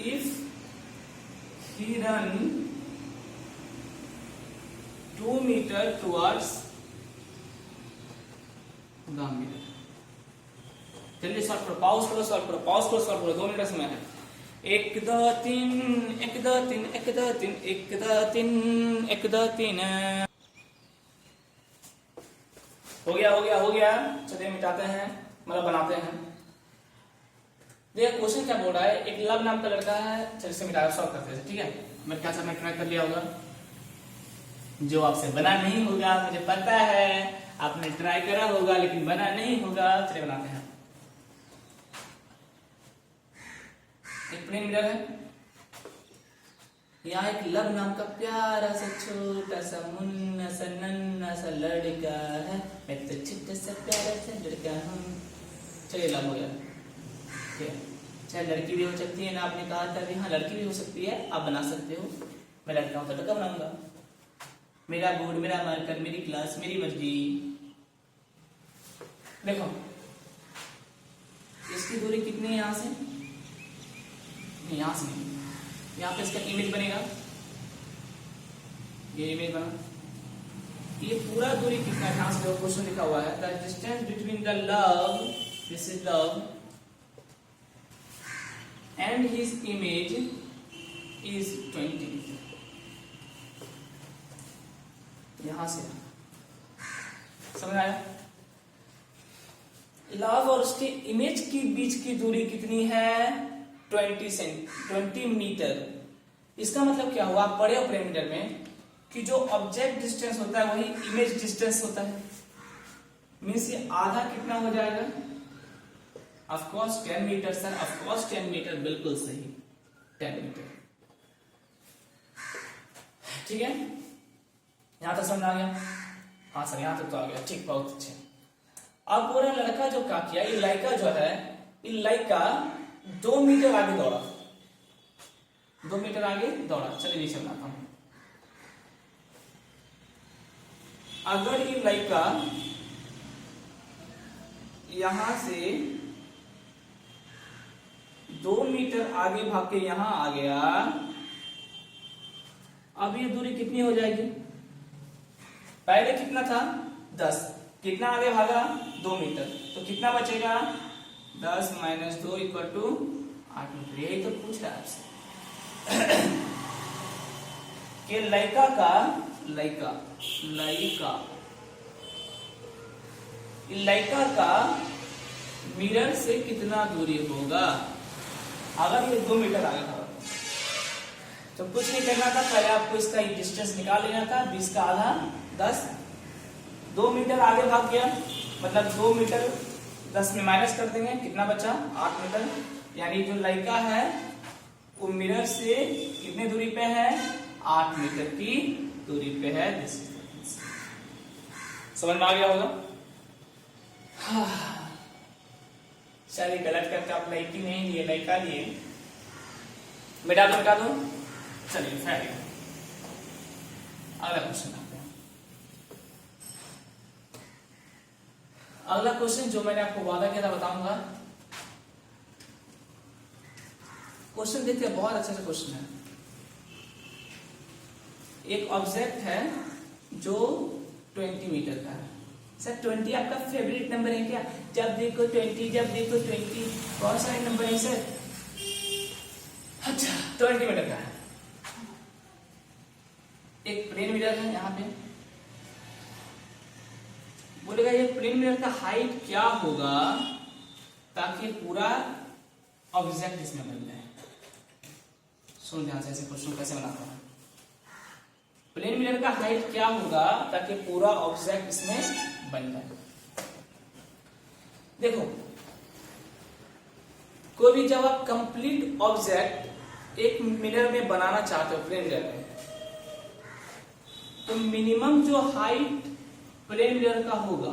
if he run 2 meter towards the mirror। जल्दी सॉल्व करो, पॉज करो, सॉल्व करो, पॉज करो, सॉल्व करो, 2 मिनट समय है। 1 2 3 1 2 3 1 2 3 1 2 3 1 2 3। हो गया हो गया हो गया। चलिए मिटाते हैं, मतलब बनाते हैं। देखिए क्वेश्चन क्या बोल रहा है, एक लव नाम का लड़का है, चलिए इसे मिटा सॉल्व करते हैं, ठीक है। मैं क्या सबने ट्राई कर लिया होगा, जो आपसे बना नहीं होगा मुझे पता है, आपने ट्राई करा होगा लेकिन बना नहीं होगा। चलिए बनाते हैं। एक प्लेन मिरर है, यहाँ एक लव नाम का प्यारा सा छोटा सा मुन्ना सा नन्ना सा लड़का है, मैं तो छोटा सा प्यारा सा लड़का हूँ। चलिए लव हो गया, ठीक है। चाहे लड़की भी हो सकती है ना, आपने कहा था कि हाँ लड़की भी हो सकती है, आप बना सकते हो। मैं लड़का हूँ तो लड़का बनाऊंगा। मेरा बोर्ड, मेरा मार्कर, मेरी क्लास, मेरी मर्जी। देखो इसकी दूरी कितनी है यहाँ से, यहाँ से नहीं, यहाँ पे इसका इमेज बनेगा, ये इमेज बना। ये पूरा दूरी कितना है, यहाँ से क्वेश्चन लिखा हुआ है, the distance between the love, this is love, and his image is 20 meter। यहां से समझ आया। लव और उसके इमेज की बीच की दूरी कितनी है, 20 मीटर। इसका मतलब क्या हुआ, आप पढ़े हो प्लेन मीटर में कि जो ऑब्जेक्ट डिस्टेंस होता है वही इमेज डिस्टेंस होता है। मीन्स ये आधा कितना हो जाएगा, of course 10 metre sir, of course 10 metre, बिल्कुल सही 10 मीटर, ठीक है। यहां तक समझ आ गया, हाँ सर यहां तक तो आ गया, ठीक, बहुत अच्छे। अब पूरा लड़का जो क्या किया, ये लड़का जो है, ये लड़का 2 मीटर आगे दौड़ा, 2 मीटर आगे दौड़ा। चलिए नीचे बनाता हूं। अगर ये लड़का यहां से 2 मीटर आगे भाग के यहां आ गया, अब ये दूरी कितनी हो जाएगी, पहले कितना था 10, कितना आगे भागा 2 मीटर, तो कितना बचेगा 10 - 2 = 8 मीटर। यही तो पूछ रहा है आपसे कि लड़का का मिरर से कितना दूरी होगा अगर ये 2 मीटर आगे था। तो कुछ नहीं करना था, पहले आपको इसका डिस्टेंस निकाल लेना था, 20 का आधा 10, 2 मीटर आगे भाग गया, मतलब 2 मीटर 10 में माइनस कर देंगे, कितना बचा 8 मीटर। यानी जो लड़का है वो मिरर से कितने दूरी पे है, 8 मीटर की दूरी पे है। समझ में आ गया होगा। चलिए गलत करके आप लड़की नहीं लिए, लड़का लिए, मिटा दो। चलिए फिर अगला क्वेश्चन आते हैं। अगला क्वेश्चन जो मैंने आपको वादा किया था बताऊंगा, क्वेश्चन देखते हैं, बहुत अच्छा सा क्वेश्चन है। एक ऑब्जेक्ट है जो 20 मीटर का है। सर 20 आपका फेवरेट नंबर है क्या, जब देखो 20, जब देखो 20, बहुत सारे नंबर है सर। अच्छा 20 मीटर का है, एक प्लेन मिरर है यहाँ पे। बोलेगा ये प्लेन मिरर का हाइट क्या होगा ताकि पूरा ऑब्जेक्ट इसमें बन जाए। सुन ध्यान से, ऐसे क्वेश्चन कैसे बनाता हूं। प्लेन मिरर का हाइट क्या होगा ताकि पूरा ऑब्जेक्ट इसमें बन जाए। देखो कोई भी जब आप कंप्लीट ऑब्जेक्ट एक मिरर में बनाना चाहते हो, प्लेन मिरर में, तो मिनिमम जो हाइट प्लेन मिरर का होगा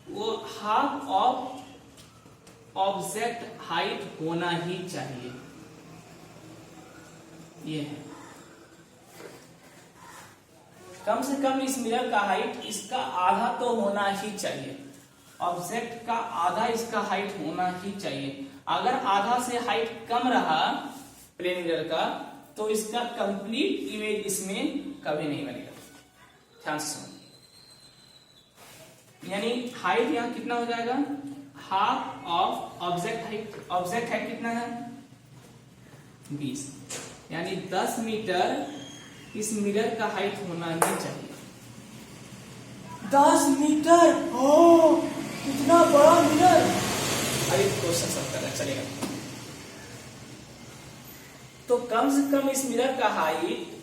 वो हाफ ऑफ ऑब्जेक्ट हाइट होना ही चाहिए। ये है कम से कम इस मिरर का हाइट इसका आधा तो होना ही चाहिए। ऑब्जेक्ट का आधा इसका हाइट होना ही चाहिए। अगर आधा से हाइट कम रहा प्लेन मिरर का तो इसका कंप्लीट इमेज इसमें कभी नहीं बनेगा। ध्यान से सुनो, यानी हाइट यहां कितना हो जाएगा, half of object height. Object height कितना है 20, यानी 10 मीटर इस मिरर का हाइट होना ही चाहिए। 10 मीटर, ओ कितना बड़ा मिरर। अरे क्वेश्चन सब करना चलेगा। तो कम से कम इस मिरर का हाइट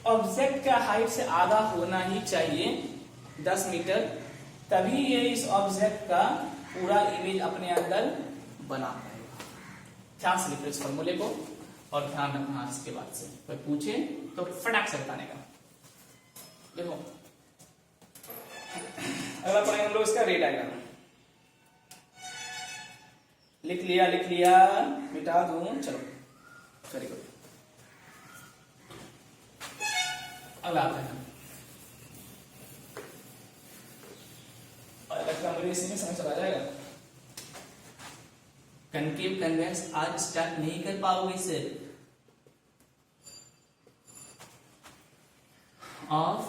ऑब्जेक्ट का हाइट से आधा होना ही चाहिए 10 मीटर, तभी ये इस ऑब्जेक्ट का पूरा इमेज अपने अंदर बना पाएगा। ध्यान से लिखो इस फॉर्मूले को और ध्यान रखना इसके बाद से कोई पूछे तो फटाक से बताने का। देखो अगला पढ़ेंगे हम लोग इसका रे डायग्राम। लिख लिया मिटा दूं, चलो वेरी गुड। अगला आता है और लगता मुझे इसी में समझ चला जाएगा। कनकेव कन्वेक्स आज स्टार्ट नहीं कर पाओगे सिर्फ ऑफ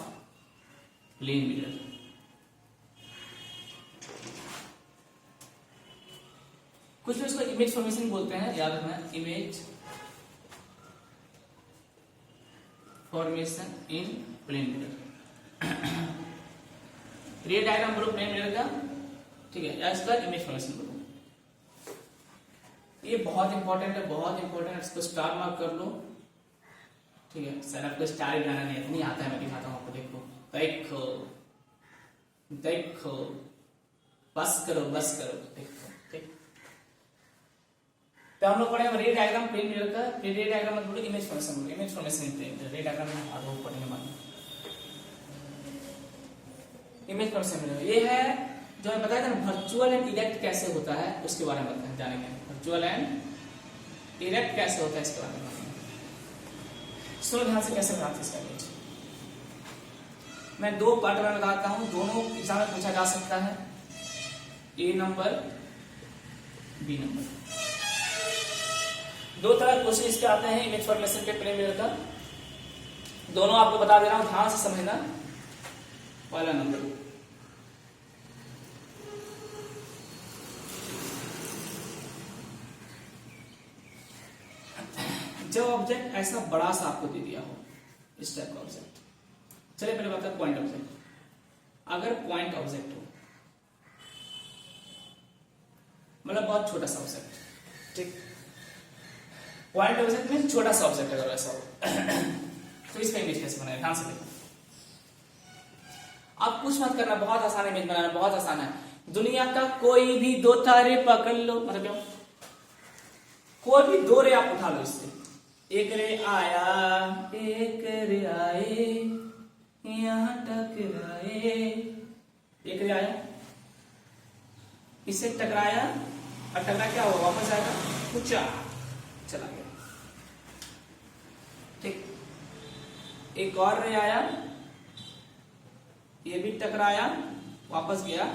प्लेन मिरर। कुछ लोग इसको इमेज फॉर्मेशन बोलते हैं, याद रखना image formation in plane mirror. Ray diagram बोलो प्लेन मिरर का, ठीक है, या इसका इमेज फॉर्मेशन बोलो। ये बहुत इंपॉर्टेंट है, बहुत इंपॉर्टेंट है, इसको स्टार मार्क कर लो। ठीक है, सर आपको स्टार ही बनाना नहीं आता है, मैं दिखाता हूँ आपको। देखो देखो देखो, बस करो देखो। ठीक, तो हम लोग पढ़ेंगे रे डायग्राम प्लेन मिरर का। रे डायग्राम मतलब बोलो इमेज फॉर्मेशन बोलो, image formation in plane mirror. Ray diagram में आगे पढ़ेंगे बाद में। इमेज फॉर्मेशन मिरर ये है जो मैं बताया था ना, वर्चुअल एंड इरेक्ट कैसे होता है उसके बारे में बताएं, जानेंगे। वर्चुअल एंड इरेक्ट कैसे होता है इसके बारे में बताएंगे। सुनो ध्यान से कैसे बनाते हैं इसका इमेज। मैं 2 पार्ट में बताता हूं, दोनों एग्जाम में पूछा जा सकता है, ए नंबर बी नंबर। 2 तरह क्वेश्चन इसके आते हैं इमेज फॉर्मेशन पे प्लेन मिरर का। दोनों आपको बता दे रहा हूं, ध्यान से समझना। पहला नंबर, जब ऑब्जेक्ट ऐसा बड़ा सा आपको दे दिया हो, इस टाइप का ऑब्जेक्ट। चलिए पहले बात है पॉइंट ऑब्जेक्ट। अगर पॉइंट ऑब्जेक्ट हो मतलब बहुत छोटा सा ऑब्जेक्ट, ठीक, पॉइंट ऑब्जेक्ट में छोटा सा ऑब्जेक्ट अगर ऐसा हो तो इसका इमेज कैसे बनाए, ध्यान से देखो। आप कुछ मत करना, बहुत आसान इमेज बनाना, बहुत आसान है। दुनिया का कोई भी 2 तारे पकड़ लो, मतलब क्या, कोई भी 2 रे आप उठा लो इससे। एक रे आया, एक रे आए, यहां टकराए। एक रे आया, इससे टकराया और टकरा क्या हुआ, वापस आएगा, ऊंचा चला गया। ठीक, एक और रे आया, ये भी टकराया, वापस गया,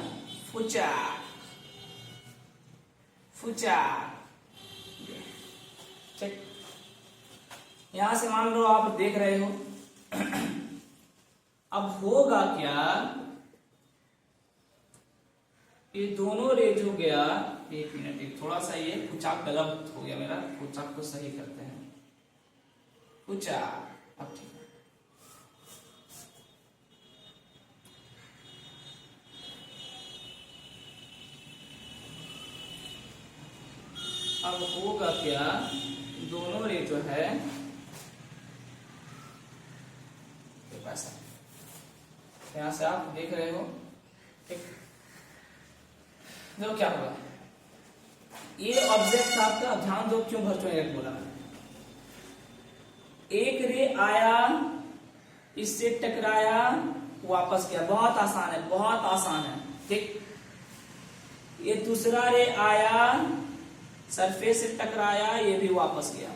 फुचा फुचा। ठीक, यहां से मान लो आप देख रहे हो। अब होगा क्या, ये दोनों रे जो गया, 1 मिनट, एक थोड़ा सा ये फुचाक गलत हो गया मेरा, फुचाक को सही करते हैं। फुचा, अब ठीक है। अब होगा क्या, दोनों रे जो है ऐसा, यहां से आप देख रहे हो, ठीक, देखो क्या होगा। ये ऑब्जेक्ट आपका, ध्यान दो क्यों वर्चुअल इरेक्ट बोला। एक रे आया, इससे टकराया, वापस गया। बहुत आसान है, बहुत आसान है। ठीक, ये दूसरा रे आया, सरफेस से टकराया, ये भी वापस गया।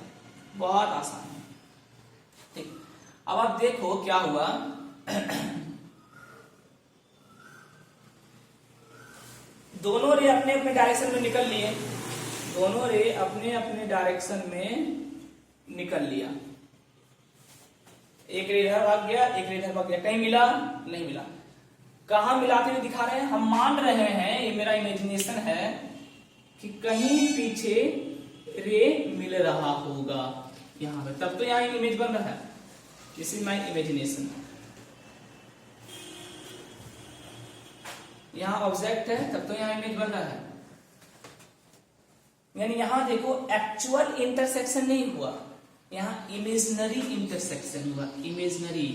बहुत आसान है। ठीक, अब आप देखो क्या हुआ। दोनों रे अपने अपने डायरेक्शन में निकल लिए, दोनों रे अपने अपने डायरेक्शन में निकल लिया। एक रे इधर भाग गया, एक रे इधर भाग गया। कहीं मिला? नहीं मिला। कहां मिलाते हुए दिखा रहे हैं? हम मान रहे हैं, ये मेरा इमेजिनेशन है, कि कहीं पीछे रे मिल रहा होगा यहां पे, तब तो यहां इमेज बन रहा है। This is my imagination. यहां ऑब्जेक्ट है, तब तो यहां इमेज बन रहा है। यानी यहां देखो, एक्चुअल इंटरसेक्शन नहीं हुआ, यहां इमेजिनरी इंटरसेक्शन हुआ। इमेजिनरी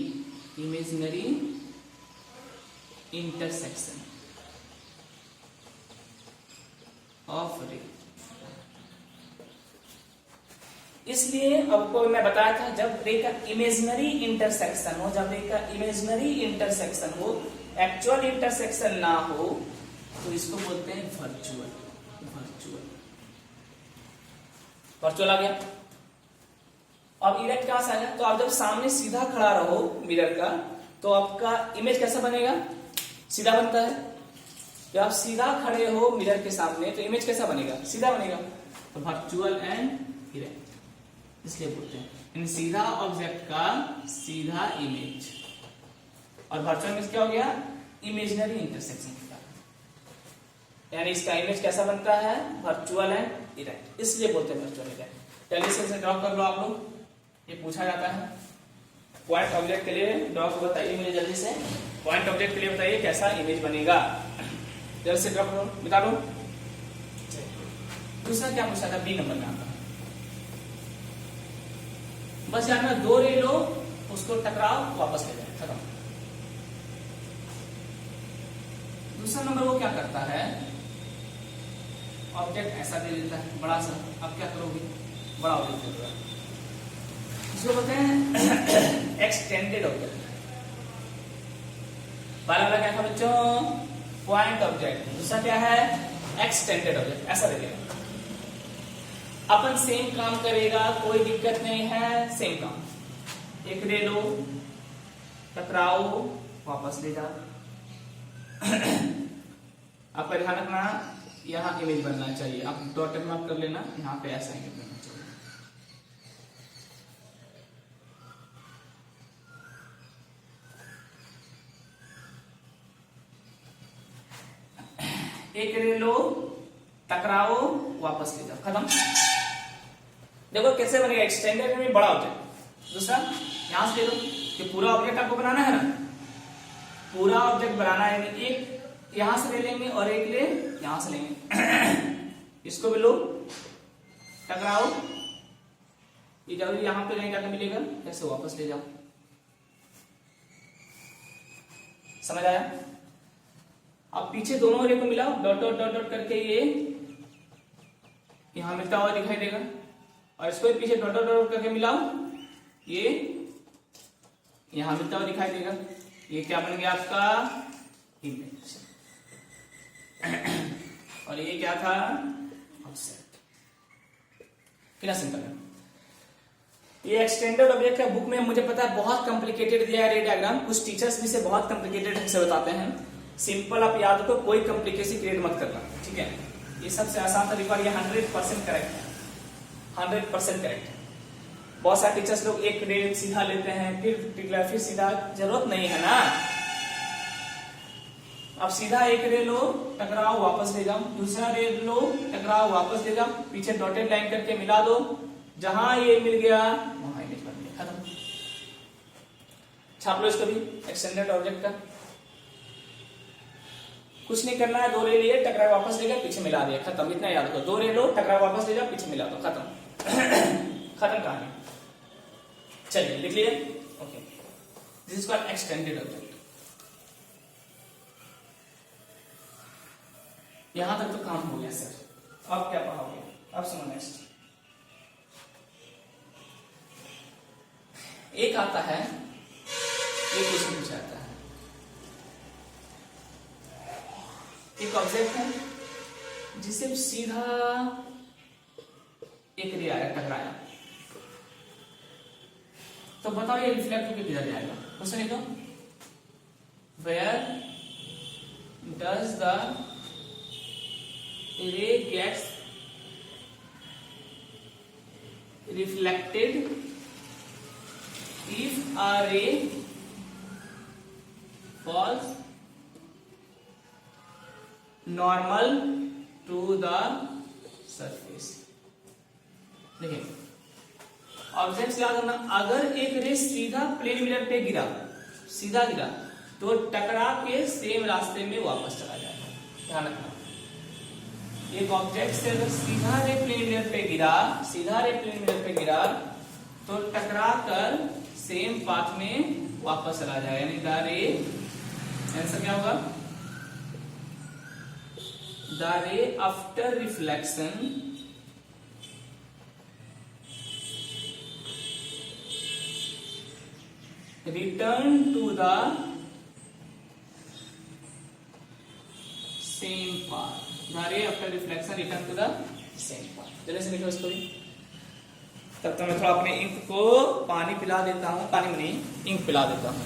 इंटरसेक्शन ऑफ रे। इसलिए आपको मैं बताया था, जब रे का इमेजिनरी इंटरसेक्शन हो, जब रे का इमेजिनरी इंटरसेक्शन हो, एक्चुअल इंटरसेक्शन ना हो, तो इसको बोलते हैं वर्चुअल। वर्चुअल आ गया। अब इरेक्ट कहां से आ गया? तो आप जब सामने सीधा खड़ा रहो मिरर का, तो आपका इमेज कैसा बनेगा? सीधा बनता है। जब आप सीधा खड़े हो मिरर के सामने, तो इमेज कैसा बनेगा? सीधा बनेगा। तो वर्चुअल एंड इरेक्ट, इसलिए बोलते हैं इन सीधा ऑब्जेक्ट का सीधा इमेज। और वर्चुअल इमेज क्या हो गया? इमेजिनरी इंटरसेक्शन के कारण। यानी इसका इमेज कैसा बनता है? वर्चुअल एंड इरेक्ट, इसलिए बोलते हैं वर्चुअल इरेक्ट। चलिए इसे ड्रॉ कर लो आप लोग, ये पूछा जाता है। पॉइंट ऑब्जेक्ट के लिए ड्रॉ को बताइए मुझे जल्दी से। पॉइंट ऑब्जेक्ट के लिए बताइए कैसा इमेज बनेगा, जल्दी से ड्रॉ करो, बता दो। दूसरा क्या पूछा था? बी नंबर में आपका। बस यार में दो रे लो, उसको टकराओ, वापस ले जाए, खत्म। दूसरा नंबर वो क्या करता है? ऑब्जेक्ट ऐसा दे देता है बड़ा सा, अब क्या करोगे? बड़ा ऑब्जेक्ट दे देगा, इसको बोलते हैं एक्सटेंडेड ऑब्जेक्ट। पहला वाला क्या था बच्चों? Point object. दूसरा क्या है? Extended object. ऐसा देखेगा, अपन सेम काम करेगा, कोई दिक्कत नहीं है, सेम काम। एक ले लो, टकराओ, वापस ले जाओ। आपका ध्यान रखना, यहां इमेज बनना चाहिए। आप डॉटेड मार्क कर लेना, यहां पे ऐसा इमेज बनना चाहिए। एक ले लो, टकराओ, वापस ले जाओ, खत्म। देखो कैसे बनेगा? एक्सटेंडेड में बड़ा ऑब्जेक्ट। दूसरा यहां से ले लो, कि पूरा ऑब्जेक्ट आपको बनाना है ना, पूरा ऑब्जेक्ट बनाना है। एक यहां से ले लेंगे और एक ले यहां से लेंगे। इसको भी लो, टकराओ, ये जाओ, यहां पे लेंगे, क्या मिलेगा? कैसे? वापस ले जाओ। समझ आया? अब पीछे दोनों रे को मिलाओ, डॉट डॉट डॉट डॉट करके, ये यहां मिलता हुआ दिखाई देगा। और इसको पीछे डॉट डॉट डॉट करके मिलाओ, ये यहां मिलता हुआ दिखाई देगा। ये क्या बन गया? आपका इमेज। और ये क्या था? ऑब्जेक्ट। कितना सिंपल है ये एक्सटेंडेड ऑब्जेक्ट का। बुक में मुझे पता है बहुत कॉम्प्लिकेटेड दिया है रे डायग्राम, कुछ टीचर्स भी से बहुत कॉम्प्लिकेटेड से बताते हैं। सिंपल आप याद रखो, कोई कॉम्प्लिकेशन क्रिएट मत करना, ठीक है? ये सबसे आसान तरीका, ये 100% करेक्ट है, 100% करेक्ट है। बहुत सारे टीचर्स लोग एक रे सीधा लेते हैं, फिर सीधा, जरूरत नहीं है ना। अब सीधा एक रे लो, टकराओ, वापस ले जाओ। दूसरा रे लो, टकराओ, वापस ले जाओ। पीछे डॉटेड लाइन करके मिला दो, जहां ये मिल गया वहां इमेज बन गया, खत्म। छाप लो इसको भी, एक्सटेंडेड ऑब्जेक्ट का। कुछ नहीं करना है, दो रे लिए, टकरा वापस ले गया, पीछे मिला दिया, खत्म। इतना याद रखो, दो रे लो, टकरा वापस ले जाओ, पीछे मिला दो, खत्म। खत्म कहानी। चलिए लिख लिए, okay. This is called extended object. यहां तक तो काम हो गया सर। अब क्या पढ़ाओगे? अब सुनो नेक्स्ट। एक आता है ऑब्जेक्ट है जिसे सीधा एक रे आया, टकराया, तो बताओ ये रिफ्लेक्ट होकर किधर जाएगा? क्वेश्चन लिखो, where does the ray gets reflected if a ray falls normal to the surface। देखिए ऑब्जेक्ट याद करना, अगर एक रे सीधा प्लेन मिरर पे गिरा, सीधा गिरा, तो टकरा के सेम रास्ते में वापस चला जाएगा। ध्यान रखना, एक ऑब्जेक्ट से अगर सीधा रे प्लेन मिरर पे गिरा, सीधा रे प्लेन मिरर पे गिरा, तो टकरा कर सेम पाथ में वापस चला जाएगा, यानी द रे, आंसर क्या होगा? द रे after reflection return to the same path। The ray after reflection return to the same path। जल्दी से लिखो इसको भी। तब तक मैं थोड़ा अपने इंक को पानी पिला देता हूँ, पानी में नहीं, इंक पिला देता हूँ।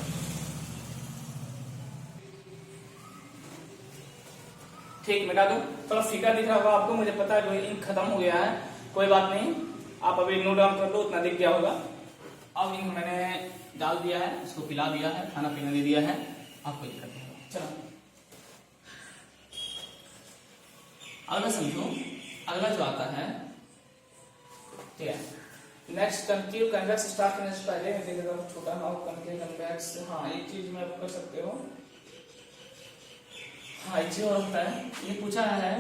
ठीक, मिटा दो। थोड़ा फीका दिख रहा होगा आपको, मुझे पता है, जो इंक खत्म हो गया है, कोई बात नहीं, आप अभी नोट डाउन कर लो, उतना दिख गया होगा। अब इंक मैंने डाल दिया है, इसको पिला दिया है, खाना पीना दे दिया है, आपको दिक्कत नहीं होगा। चलो अगला समझो, अगला जो आता है, ठीक है, नेक्स्ट कनकेव कन्वेक्स स्टार्ट करने से पहले मैं देख रहा हूँ छोटा नाउ कनकेव कन्वेक्स। हाँ, एक चीज में आप कर सकते हो, हाँ एक चीज और होता है, ये पूछा है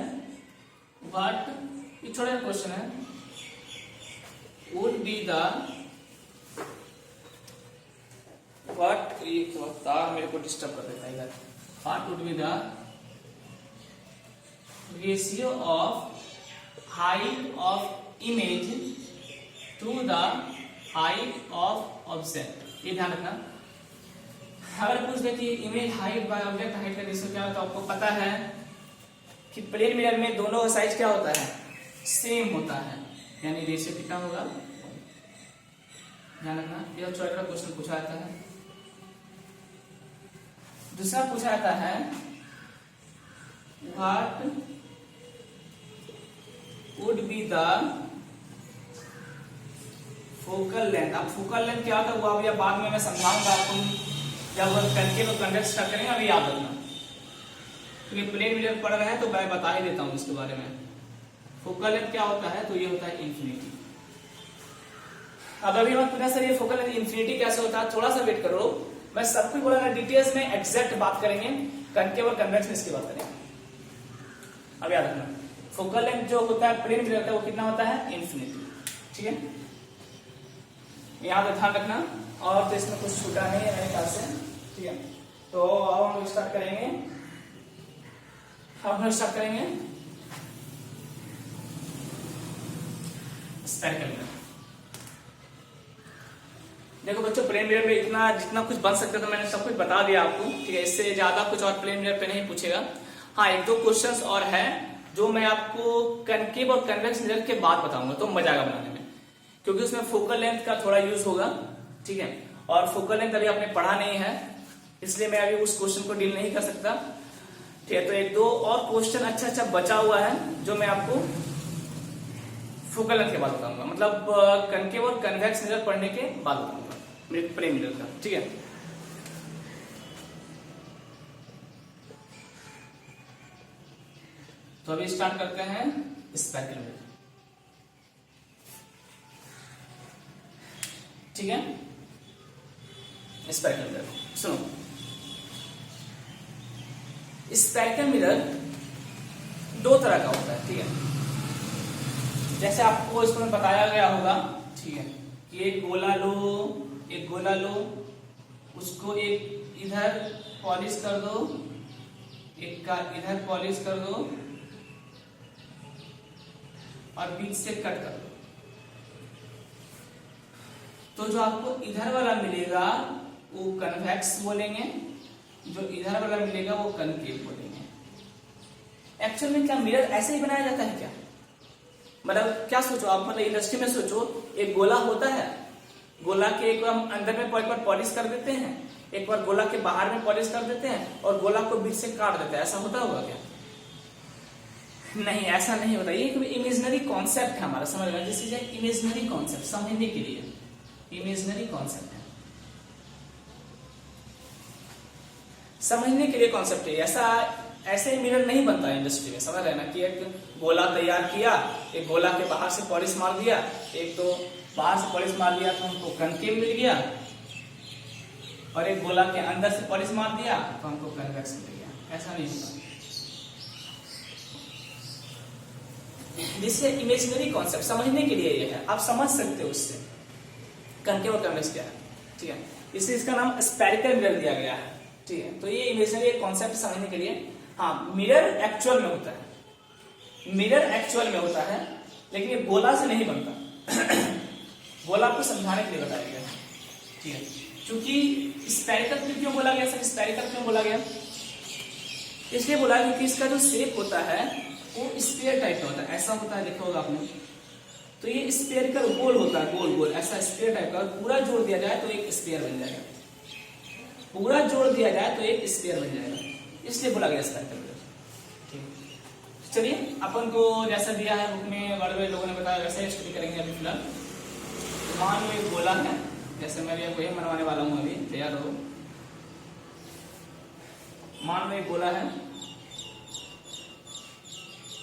व्हाट, ये छोटा क्वेश्चन है, वुड बी द व्हाट, ये तार मेरे को डिस्टर्ब कर देता है इधर, what would be the ratio of height of image to the height of object. ये ध्यान रखना, अगर पूछ दे कि image height by object height का रेशियो क्या होता है, आपको पता है कि प्लेन मिरर में दोनों साइज क्या होता है, सेम होता है, यानी रेशियो कितना होगा, ध्यान रखना। यह चौथा का क्वेश्चन पूछा जाता है। दूसरा पूछा जाता है what would be the focal length. अब फोकल लेंथ क्या होता है वो अभी बाद में मैं समझाऊंगा आपको, जब करके तो कन्वेक्स स्टार्ट करेंगे, अभी याद रखना, क्योंकि प्लेन मिरर पढ़ रहे हैं तो मैं बता ही देता हूं इसके बारे में। फोकल लेंथ क्या होता है, तो ये होता है इंफिनिटी। अब अभी मत पूछना सर ये फोकल लेंथ इंफिनिटी कैसे होता है, थोड़ा सा वेट करो, मैं सब कुछ बोला, डिटेल्स में एग्जैक्ट बात करेंगे, कनकेव और कन्वेक्स में इसकी बात करेंगे। अब याद रखना, फोकल लेंथ जो होता है प्लेन मिरर का वो कितना होता है, इंफिनिटी। ठीक है, यहाँ पे ध्यान रखना, और तो इसमें कुछ छूटा नहीं है मेरे ख्याल से। ठीक है, तो अब हम स्टार्ट करेंगे, स्पेरिकल मिरर। देखो बच्चों, प्लेन मिरर में इतना जितना कुछ बन सकता था मैंने सब कुछ बता दिया आपको। ठीक है, इससे ज्यादा कुछ और प्लेन मिरर पे नहीं पूछेगा। हाँ, एक दो क्वेश्चंस और है जो मैं आपको कनकेव और कन्वेक्स मिरर के बाद बताऊंगा, तो मजा आएगा बनाने में, क्योंकि उसमें फोकल लेंथ का थोड़ा यूज होगा। ठीक है, और फोकल लेंथ अभी आपने पढ़ा नहीं है, इसलिए मैं अभी उस क्वेश्चन को डील नहीं कर सकता। ठीक है, तो एक दो और क्वेश्चन अच्छा बचा हुआ है जो मैं आपको फोकल लेंथ के बाद बताऊंगा, मतलब कनकेव और कन्वेक्स मिरर पढ़ने के बाद बताऊंगा प्लेन मिरर का। ठीक है, तो अभी स्टार्ट करते हैं स्पेरिकल मिरर। ठीक है, स्पेरिकल मिरर सुनो, स्पेरिकल मिरर दो तरह का होता है। ठीक है, जैसे आपको इसमें बताया गया होगा। ठीक है, कि एक गोला लो, उसको एक इधर पॉलिश कर दो, एक का इधर पॉलिश कर दो, और बीच से कट कर दो, तो जो आपको इधर वाला मिलेगा वो कन्वेक्स बोलेंगे, जो इधर वाला मिलेगा वो कनकेव बोलेंगे। एक्चुअल में क्या मिरर ऐसे ही बनाया जाता है क्या? मतलब क्या सोचो आप, मतलब इंडस्ट्री में सोचो, एक गोला होता है, गोला के एक बार हम अंदर में एक बार पॉलिश कर देते हैं, एक बार गोला के बाहर में पॉलिश कर देते हैं और गोला को बीच से काट देते हैं, ऐसा होता होगा क्या? नहीं, ऐसा नहीं होता। ये एक इमेजिनरी कॉन्सेप्ट है हमारा, समझ में, दिस इज एक इमेजिनरी कॉन्सेप्ट, समझने के लिए इमेजिनरी कॉन्सेप्ट है, समझने के लिए कॉन्सेप्ट है। ऐसा ऐसे मिरर नहीं बनता है इंडस्ट्री में, समझ रहे ना, कि एक गोला तैयार किया, एक गोला के बाहर से पॉलिश मार दिया, एक तो बाहर से पॉलिश मार दिया तो हमको कनकेव मिल गया, और एक गोला के अंदर से पॉलिश मार दिया तो हमको कन्वेक्स मिल गया। ऐसा नहीं होता। जिससे इमेजिनरी कॉन्सेप्ट समझने के लिए ये है, आप समझ सकते हो उससे कनकेव और कन्वेक्स क्या है, ठीक है। इसलिए इसका नाम स्फेरिकल मिरर दिया गया है, ठीक है। तो ये इमेजिनरी कॉन्सेप्ट समझने के लिए, हाँ, मिरर एक्चुअल में होता है, मिरर एक्चुअल में होता है, लेकिन ये गोला से नहीं बनता। गोला आपको समझाने के लिए बताया गया है, ठीक है। क्योंकि स्फेरिकल क्यों बोला गया सर, स्फेरिकल क्यों बोला गया? इसलिए बोला क्योंकि इसका जो शेप होता है वो स्फीयर टाइप का होता है, ऐसा होता है, देखा होगा आपने। तो ये स्फेरिकल गोल होता है, गोल गोल ऐसा स्फीयर टाइप का, पूरा जोड़ दिया जाए तो एक स्फीयर बन जाएगा, पूरा जोड़ दिया जाए तो एक स्फीयर बन जाएगा, इसलिए बोला गया स्फेरिकल मिरर, ठीक। चलिए, अपन को जैसा दिया है बुक में, बड़े बड़े लोगों ने बताया वैसे ही स्टडी करेंगे अभी फिलहाल। मान लो एक गोला है, जैसे मैं वही मनवाने वाला हूं, अभी तैयार हो। मान लो एक गोला है,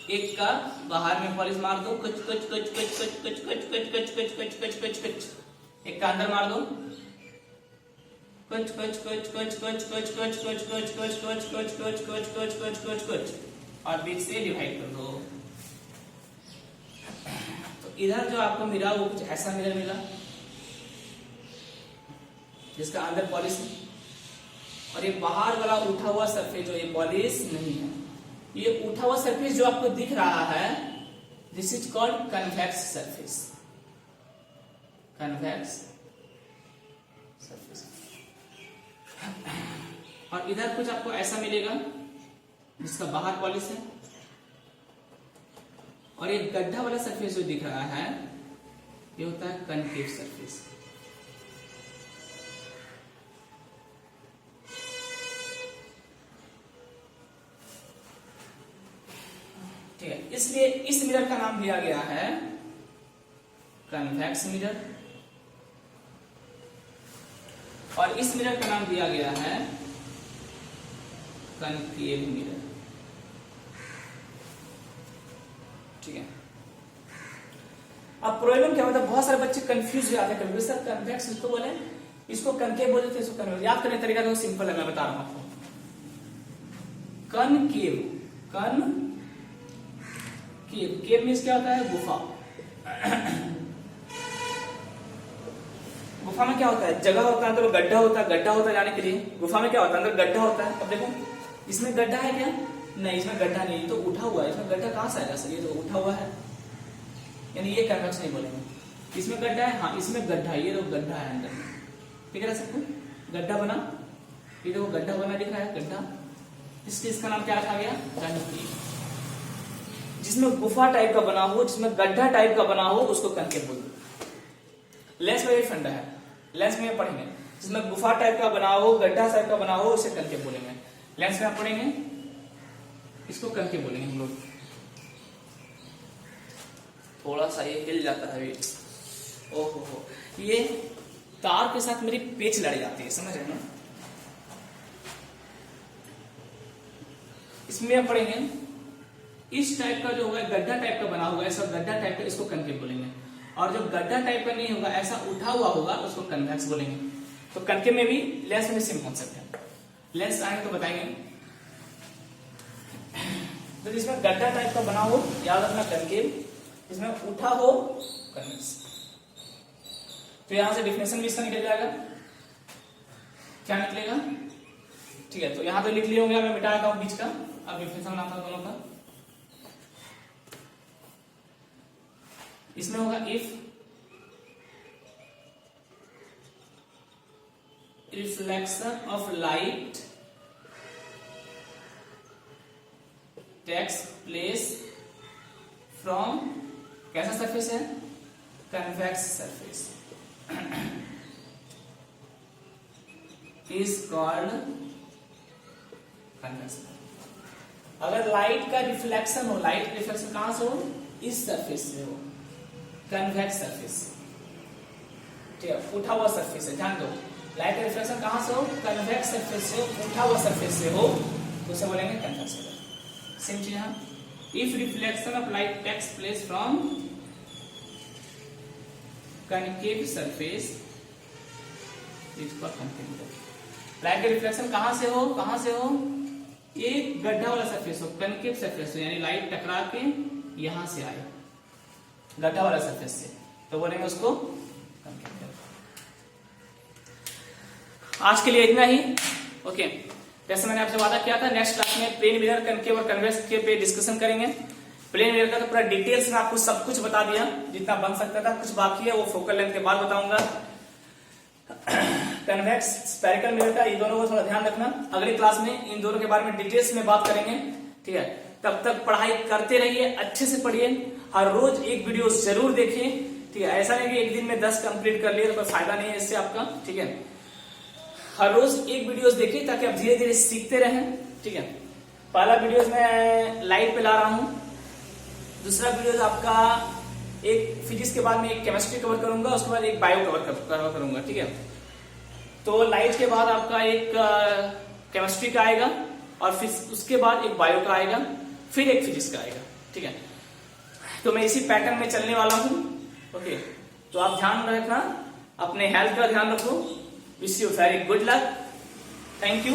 एक का बाहर में पॉलिश मार दो, कुछ कुछ कुछ कुछ कुछ कुछ कुछ कुछ कुछ कुछ कुछ कुछ कुछ कुछ, एक का अंदर मार दो, कुछ कुछ कुछ कुछ कुछ कुछ कुछ कुछ कुछ कुछ कुछ कुछ कुछ कुछ कुछ कुछ कुछ कुछ, और बीच से डिवाइड कर दो। तो इधर जो आपको मिला वो कुछ ऐसा मिरर मिला, जिसका अंदर पॉलिश है, और ये बाहर वाला उठा हुआ सरफेस जो ये पॉलिश नहीं है, ये उठा हुआ सरफेस जो आपको दिख रहा है, this is called convex surface, convex surface. और इधर कुछ आपको ऐसा मिलेगा जिसका बाहर पॉलिश है, और एक गड्ढा वाला सरफेस जो दिख रहा है ये होता है कनकेव सरफेस। ठीक है, इसलिए इस मिरर का नाम दिया गया है कन्वेक्स मिरर, और इस मिरर का नाम दिया गया है कनकेव मिरर, ठीक है। अब प्रॉब्लम क्या होता है, बहुत सारे बच्चे कंफ्यूज हो जाते हैं कभी, सर कन्वेक्स इसको बोले, इसको कनकेव बोलते थे, इसको कन्वेक्स। याद करने का तरीका तो सिंपल है, मैं बता रहा हूं आपको। कनकेव, कन केव मीन्स क्या होता है, गुफा। गुफा में क्या होता है, जगह होता है, अंदर गड्ढा होता है, गड्ढा होता है जाने के लिए। गुफा में क्या होता है, अंदर गड्ढा होता है। अब देखो इसमें गड्ढा है क्या? नहीं, इसमें गड्ढा नहीं, तो उठा हुआ है। इसमें गड्ढा कहां से आएगा सर, ये तो उठा हुआ है, यानी ये कन्वेक्स नहीं बोलेंगे। इसमें गड्ढा है, हाँ इसमें गड्ढा, ये तो गड्ढा है अंदर में, ठीक है सबको, गड्ढा बना, ये देखो गड्ढा बना दिख रहा है, गड्ढा। इसका नाम क्या रखा गया, कनकेव। जिसमें गुफा टाइप का बना हो, जिसमें गड्ढा टाइप का बना हो, उसको कनकेव बोलते। लेंस में ये फंडा है, लेंस में पढ़ेंगे, जिसमें गुफा टाइप का बना हो, गड्ढा टाइप का बना हो, उसे कनकेव बोलेंगे। लेंस में आप पढ़ेंगे, इसको कनकेव बोलेंगे हम लोग। थोड़ा सा ये हिल जाता है, ओहो हो, ये तार के साथ मेरी पेच लड़ जाती है, समझ रहे हैं ना। इसमें आप पढ़ेंगे, इस टाइप का जो होगा, गड्ढा टाइप का बना होगा, ऐसा गड्ढा टाइप का, इसको कनकेव बोलेंगे। और जो गड्ढा टाइप का नहीं होगा, ऐसा उठा हुआ होगा, उसको कन्वेक्स बोलेंगे। तो कनकेव में भी, लेंस में सेम कॉन्सेप्ट है। लेंस आएंगे तो बताएंगे। तो जिसमें गड्ढा टाइप का बना हो, याद रखना कनकेव, जिसमें उठा हो, कन्वेक्स। तो यहां से डिफिनेशन भी इसका निकल जाएगा, क्या निकलेगा, ठीक है। तो यहां तो लिख लिए होंगे, मैं मिटा देता हूं बीच का, अब डिफिनेशन बनाता हूं दोनों का। इसमें होगा if reflection of light takes place from कैसा सरफेस है, convex surface, is called convex. अगर लाइट का रिफ्लेक्शन हो, लाइट रिफ्लेक्शन कहां से हो, इस सरफेस से हो, कन्वेक्स सरफेस, ठीक है, उठा हुआ सरफेस है, ध्यान दो, लाइट रिफ्लेक्शन कहां से हो, कन्वेक्स सरफेस से, उठा हुआ सरफेस से हो, तो उसे बोलेंगे कन्वेक्स सरफेस। सेम चीज यहां, if reflection of light takes place from concave surface is called concave. Light का रिफ्लेक्शन कहां से हो, कहां से हो, एक गड्ढा वाला सरफेस हो, कनकेव सरफेस हो, यानी लाइट टकरा के यहां से आए, गड्ढा वाला सरफेस से, तो बोलेंगे उसको कनकेव। आज के लिए इतना ही, ओके। जैसे मैंने आपसे वादा किया था, नेक्स्ट क्लास में प्लेन मिरर, कनकेव और कन्वेक्स के पे डिस्कशन करेंगे। प्लेन मिरर का तो पूरा डिटेल्स में आपको सब कुछ बता दिया जितना बन सकता था, कुछ बाकी है वो फोकल लेंथ के बाद बताऊंगा। कन्वेक्स स्फेरिकल मिरर का, इन दोनों को थोड़ा ध्यान रखना, अगली क्लास में इन दोनों के बारे में डिटेल्स में बात करेंगे, ठीक है। तब तक पढ़ाई करते रहिए, अच्छे से पढ़िए, हर रोज एक वीडियो जरूर देखिए, ठीक है। ऐसा नहीं कि एक दिन में 10 कंप्लीट कर लिए तो कोई फायदा नहीं है इससे आपका, ठीक है। हर रोज एक वीडियोस देखिए ताकि आप धीरे धीरे सीखते रहें, ठीक है। पहला वीडियोस मैं लाइव पे ला रहा हूं, दूसरा वीडियोस आपका एक फिजिक्स के बाद में एक केमिस्ट्री कवर करूंगा, उसके बाद एक बायो कवर करूंगा, ठीक है। तो लाइव के बाद आपका एक केमिस्ट्री का आएगा, और फिर उसके बाद एक बायो का आएगा, फिर एक फिजिक्स का आएगा, ठीक है। तो मैं इसी पैटर्न में चलने वाला हूं, ओके। तो आप ध्यान रखना, अपने हेल्थ का ध्यान रखो। Wish you very good luck, thank you.